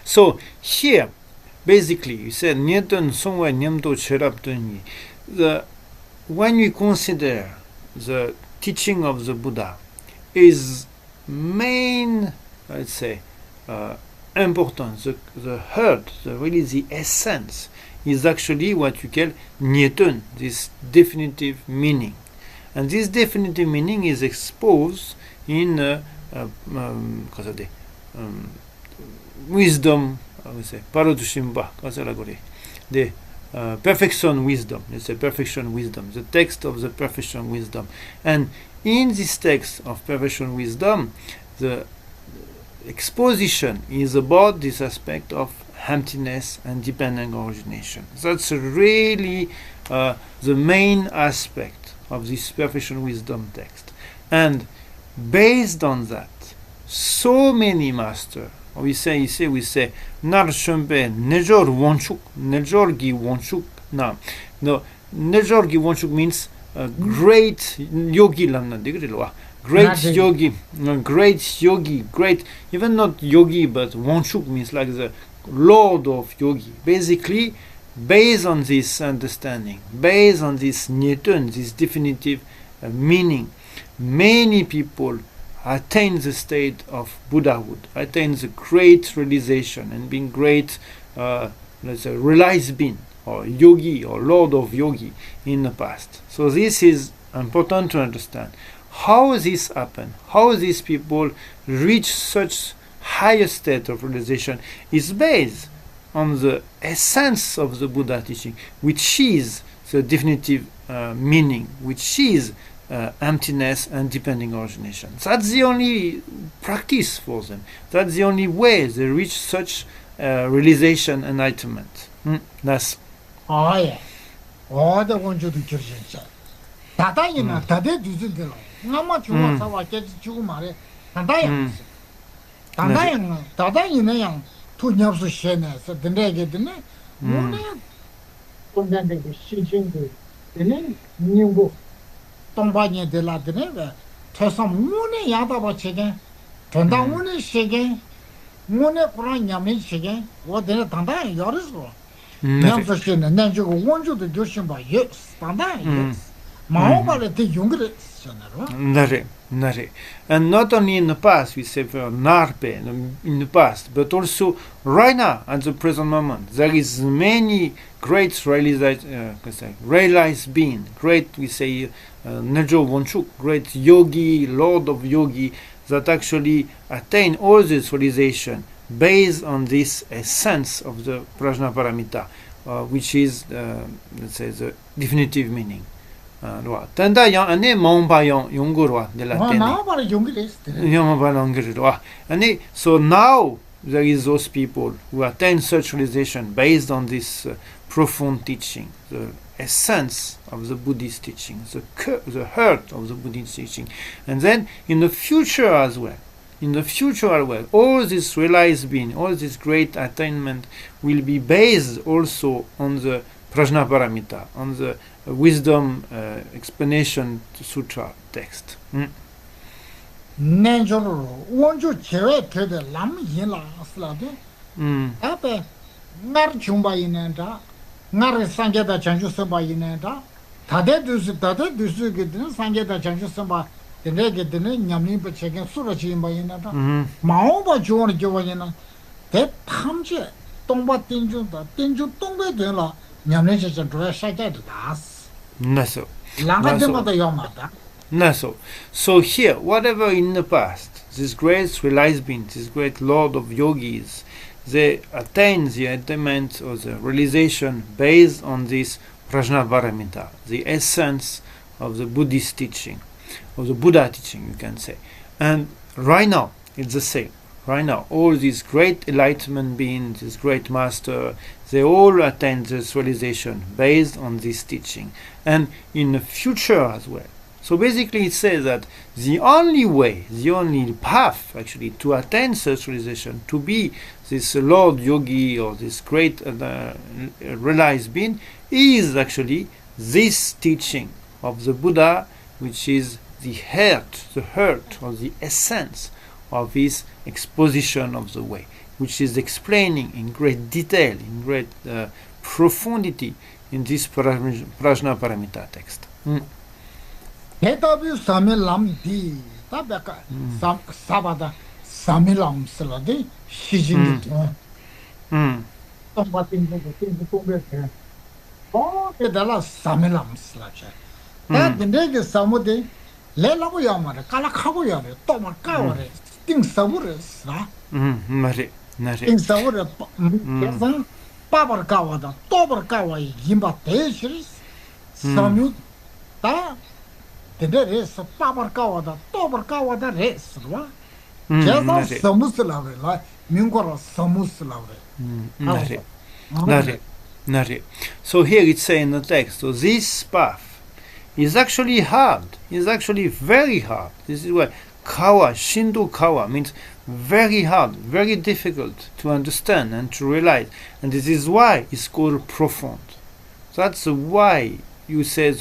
So here, basically, you said Nyeton somewhere Nyamdo Cherabdoni. When we consider the teaching of the Buddha, is main, let's say, importance, the heart, really the essence, is actually what you call Nyeton, this definitive meaning. And this definitive meaning is exposed in wisdom, I would say, Paradushimba, the perfection wisdom, let's say perfection wisdom, the text of the perfection wisdom. And in this text of perfection wisdom, the exposition is about this aspect of emptiness and dependent origination. That's really the main aspect of this perfection wisdom text. And based on that, so many masters, we say, nar shombe nejor wonchuk, nejor gi wonchuk nam. No, nejor gi wonchuk means great yogi lamna digrilwa. Great yogi, great, even not yogi, but wonchuk means like the Lord of yogi. Basically, based on this understanding, based on this nyeton, this definitive meaning. Many people attain the state of Buddhahood, attain the great realization and being great, let's say, realized being, or yogi, or lord of yogi in the past. So this is important to understand. How this happen, how these people reach such higher state of realization is based on the essence of the Buddha teaching, which is the definitive meaning, which is emptiness and depending origination. That's the only practice for them. That's the only way they reach such realization, enlightenment. That's 아예 어디 원조도 결정자 다다이나 다대 뒤진대로 아마 중앙 사와 깨지 주고 말해 다다야 다다이는 양 투nhập 시에서 된다게 되네 뭐네 공간의 시신들 되는 nieu고 동반이 될라드네 퇴사 뭐네 야다바 체게 된다 뭐네 시게 뭐네 그런 냐면 시게 어디에 단다 열어서 냠서 시는 난 저거 원조도 조심 봐 단다 마오발에 대 용그를 Nare. And not only in the past, we say for Narpe in the past, but also right now, at the present moment, there is many great realized being, great, we say, Nejo Wonchuk, great yogi, lord of yogi, that actually attain all this realization based on this essence of the Prajnaparamita, which is, let's say, the definitive meaning. Tanda yang ane maumba yang yungurwa de la tene. 마오발에 용기를 했을 And so now there is those people who attain such realization based on this profound teaching, the essence of the Buddhist teaching, the heart of the Buddhist teaching. And then in the future as well, all this realized being, all this great attainment will be based also on the Prajnaparamita, on the wisdom explanation sutra text. nenjoro 원조 제외 되게 남이라 슬라도 앞에 날 중바 있는다 나를 상계다 장주 선바 있는다 다들 두스 그든 상계다 장주 선바 되게 되는 냠님 버체게 수로지 뭐 있는다 마오바 좋은 교원이나 대 탐제 동바 띵주다 띵주 동배 되라 냠네 저 들어 사자도 다스 Naso. 랑가데마다 요마다 Naso. So here, whatever in the past, this great realized being, this great lord of yogis, they attain the attainment or the realization based on this Prajnaparamita, the essence of the Buddhist teaching, of the Buddha teaching, you can say. And right now, it's the same. Right now, all these great enlightenment beings, this great master, they all attain this realization based on this teaching. And in the future as well. So basically it says that the only way, the only path actually to attain such realization, to be this Lord Yogi or this great realized being, is actually this teaching of the Buddha, which is the heart or the essence of his exposition of the way, which is explaining in great detail, in great profundity in this Prajnaparamita text. 대답이 사밀람디 답변가 사바다 사밀람슬라디 시진기 똑같은 거 공부해 대달라 사밀람슬라자 근데 사모데 레라고 야마래 깔락하고 야래 또막 까워래 띵서버렸어 Nare. 띵서버려 그래서 빠버 까워다 또버 까워 임바 대시리 사뮤 다 근데 레스 빠버 까워다 또버 까워다 레스와 제가 서무슬라베라 민고로 서무슬라베 Nare. So here it says in the text, so this path is actually hard, is actually very hard. This is why kawa, Shindu kawa, means very hard, very difficult to understand and to realize. And this is why it's called profound. That's why we say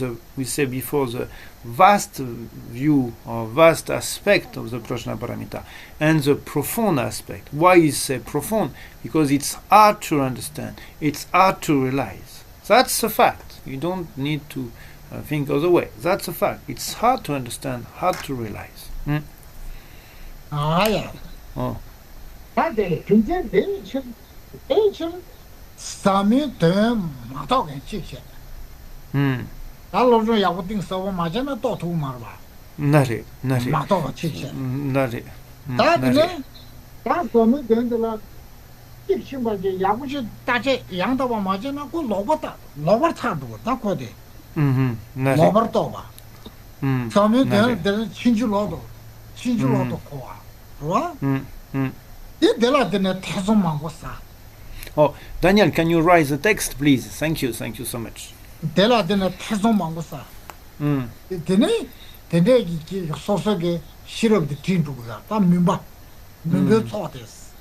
before the vast view or vast aspect of the Prajnaparamita and the profound aspect. Why is say profound? Because it's hard to understand, it's hard to realize. That's a fact. You don't need to think other way. That's a fact. It's hard to understand, hard to realize. 아야. Oh. 다들 굉장히 대신 삼이 돼 마다게 지체. 달로저 야고딩 서버 맞잖아 또 두고 말봐. 나리. 마다가 지체. 나리. 다들 다 보면 된다. 지금까지 야구지 다제 양다바 맞잖아. 그 로버 타도 다 거대. 나리. 로버도 봐. 삼이 돼 친구로도 고아. 좋아? 이 내라드네 태송만 고사. Oh, Daniel, can you write the text, please? Thank you so much. 내라드네 태송만 고사. 되네 이게 소속에 실업도 진주가 다 민바 소됐어.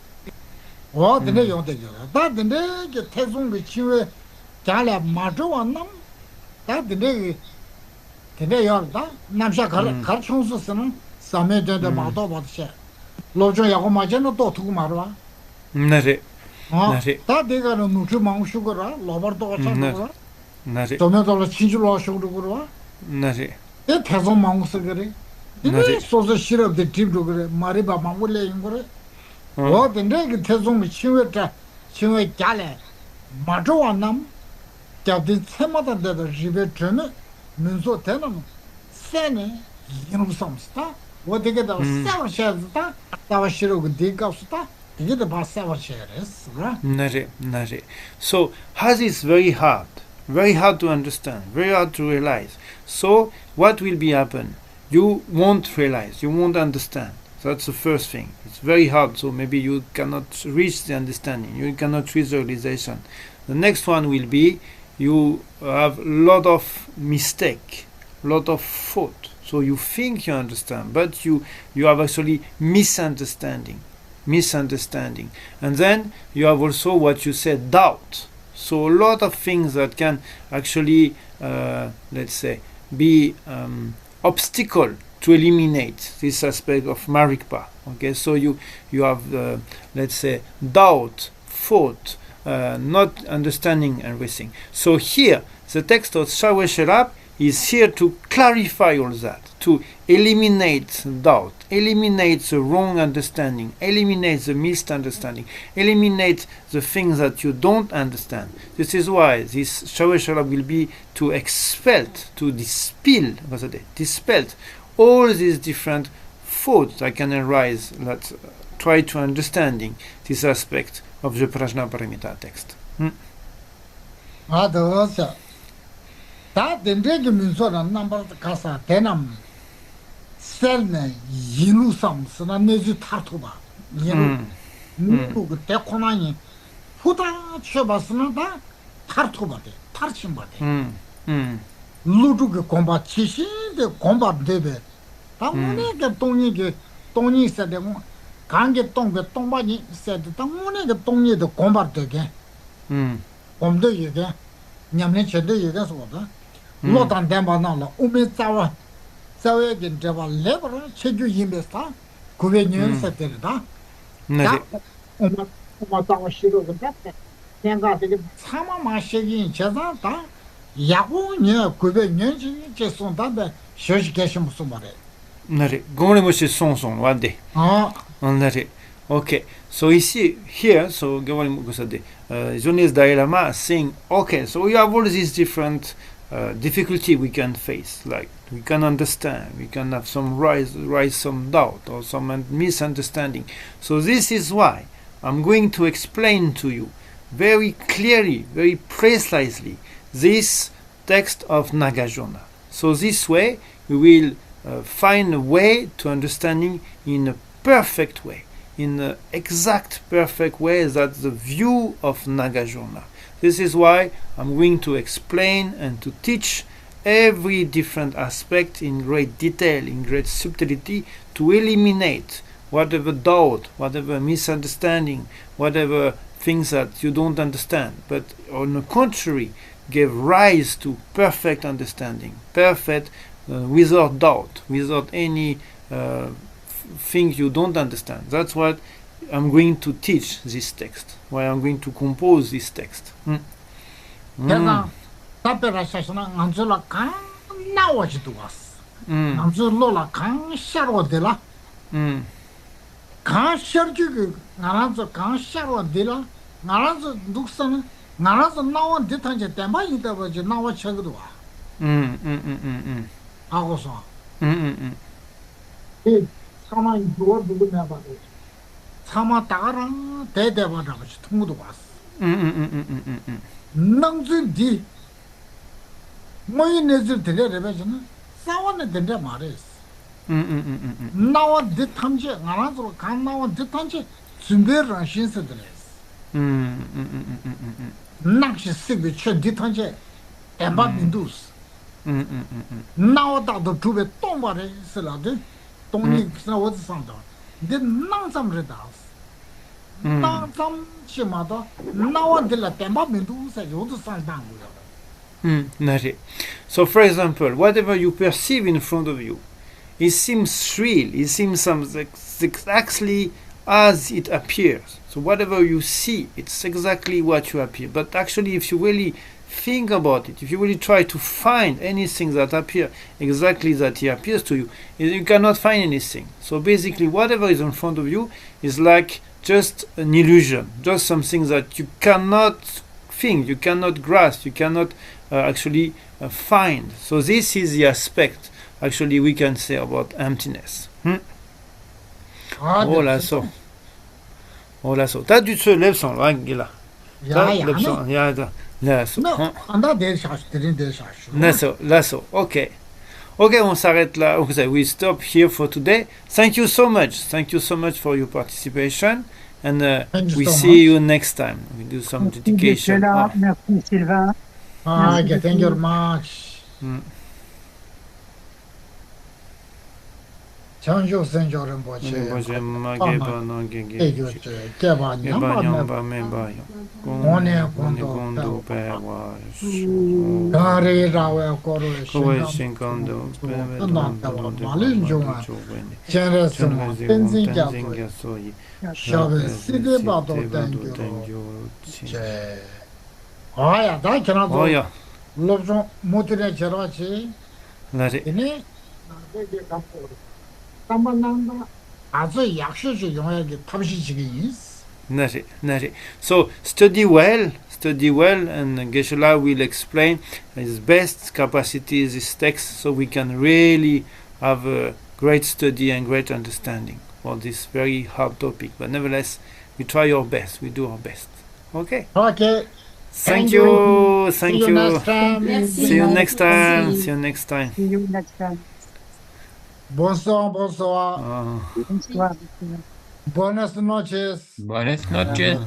와 되네 용되죠. 다 되네 이게 태송의 치외 잘해 맞아 왔나? 다 되네 열다 남자 가르쳐서는 삼회전에 마도 받으셔. 로저 야고 맞잖아 또 두고 말아. 나리. 다 내가는 누주 망슈거라 로버도 같잖아. 나리. 도면도 친구로 하시고 그러와. 나리. 이 태송 망스 그래. 이 소소 실업들 팀도 그래. 말이 봐 망불래 인거래. 와 근데 그 태송 친구에 잘해. 맞아 왔나? 자들 세마다 내가 집에 전에 민소 되는 세네 이놈 섬스다. 어떻게 더 세워셔다. 다와시로 그 디가스다. 이게 더 바사워셔스. 나리. So, Haz is very hard to understand, very hard to realize. So, what will be happen? You won't realize, you won't understand. That's the first thing. It's very hard, so maybe you cannot reach the understanding, you cannot reach the realization. The next one will be, you have a lot of mistake, lot of fault. So you think you understand, but you have actually misunderstanding. And then you have also what you said, doubt. So a lot of things that can actually, let's say, be obstacle to eliminate this aspect of Marikpa. Okay, so you have, let's say, doubt, thought, not understanding everything. So here, the text of Shawe Sherab is here to clarify all that, to eliminate doubt, eliminate the wrong understanding, eliminate the misunderstanding, eliminate the things that you don't understand. This is why this Shawe Sherab will be to expel, to dispel all these different thoughts that can arise that try to understanding this aspect of the Prajnaparamita text. 다 된대게 민소는 넘버 가사 대남 셀네 이루삼스나 내주 타토바 이루 누구 대코나니 후다 쳐봤으나 다 타토바데 타르침바데 루두게 공바 치시데 공바 데베 당문에게 동이 세데고 간게 동게 동바니 세데 당문에게 동이도 공바 되게 공도 이게 냠네 쳐도 이게 소다 로단 담바나라 우메자와 자외긴 잡아 레버를 체주 힘에서 구베년 세때다 네. 엄마 따와 싫어 근데 내가 되게 참아 마시긴 제자다 야구냐 구베년지 제송다데 쇼시게시 무슨 말해 네. 고모레모시 송송 와데. 네. Okay. So here, so Jonas Dalai Lama is saying, okay, so we have all these different difficulty we can face, like we can understand, we can have some rise some doubt or some misunderstanding. So this is why I'm going to explain to you very clearly, very precisely this text of Nagarjuna. So this way we will find a way to understanding in a perfect way, in the exact perfect way that the view of Nagarjuna. This is why I'm going to explain and to teach every different aspect in great detail, in great subtlety, to eliminate whatever doubt, whatever misunderstanding, whatever things that you don't understand, but on the contrary, give rise to perfect understanding, perfect without doubt, without any things you don't understand. That's what I'm going to teach this text, why I'm going to compose this text. 내가 답변하셨으나 안줄라 나와지도 왔어. 남주 로라 강샤로 되라. 강샤르기 나라서 강샤로 되라. 나라서 누구서는 나라서 나와 대탄제 때만 있다 보지 나와 쳐도 와. 하고서 이 사마이 도어 누구냐 봐도 사마 따라 대대바라 같이 통도 왔어. 낭준디 뭐이네들 들려래봐지는 싸워는 된다 말했어. 나와 대탐제 나라서 간 나와 대탐제 준비를 한 신세들했어. 낚시 쓰기 쳐 대탐제 엠바민두스. 나와다도 두배 똥바래 쓰라도 똥이 그냥 상다. 근데 낭삼르다스. 낭삼 심하다. 나와들라 엠바민두스 요도 상당고요. So, for example, whatever you perceive in front of you, it seems real, it seems exactly as it appears. So, whatever you see, it's exactly what you appear. But actually, if you really think about it, if you really try to find anything that appears exactly that it appears to you, you cannot find anything. So, basically, whatever is in front of you is like just an illusion, just something that you cannot think, you cannot grasp, you cannot actually find. So this is the aspect actually we can say about emptiness. Oh là so. Oh là so. T'as dû te lever sans là. Là so. Là so. Okay. Okay, on s'arrête là. Okay, we stop here for today. Thank you so much. Thank you so much for your participation. And we see you next time. We do some dedication. Merci Sylvain. Thank you very much. Chanjo senjo rinpoche. Keba nyamba meba. One kondo pewa. Gare rawe koro shinkando. Malin jonga. Chenre suma. Tenzin kya Shabe side bato tengyo. Aya, da kena zo. Oya. Lobjon motire cherachi. Nari. Ini nade kapo. Tambananda azu yakshiji yongya tabshi Nari. So study well, and Geshe-la will explain his best capacity this text, so we can really have a great study and great understanding for this very hard topic. But nevertheless, we try our best. We do our best. Okay. Okay. Thank you. See you next time. See you next time. See you next time. Bonsoir. Bonsoir. Buenas noches. Buenas noches.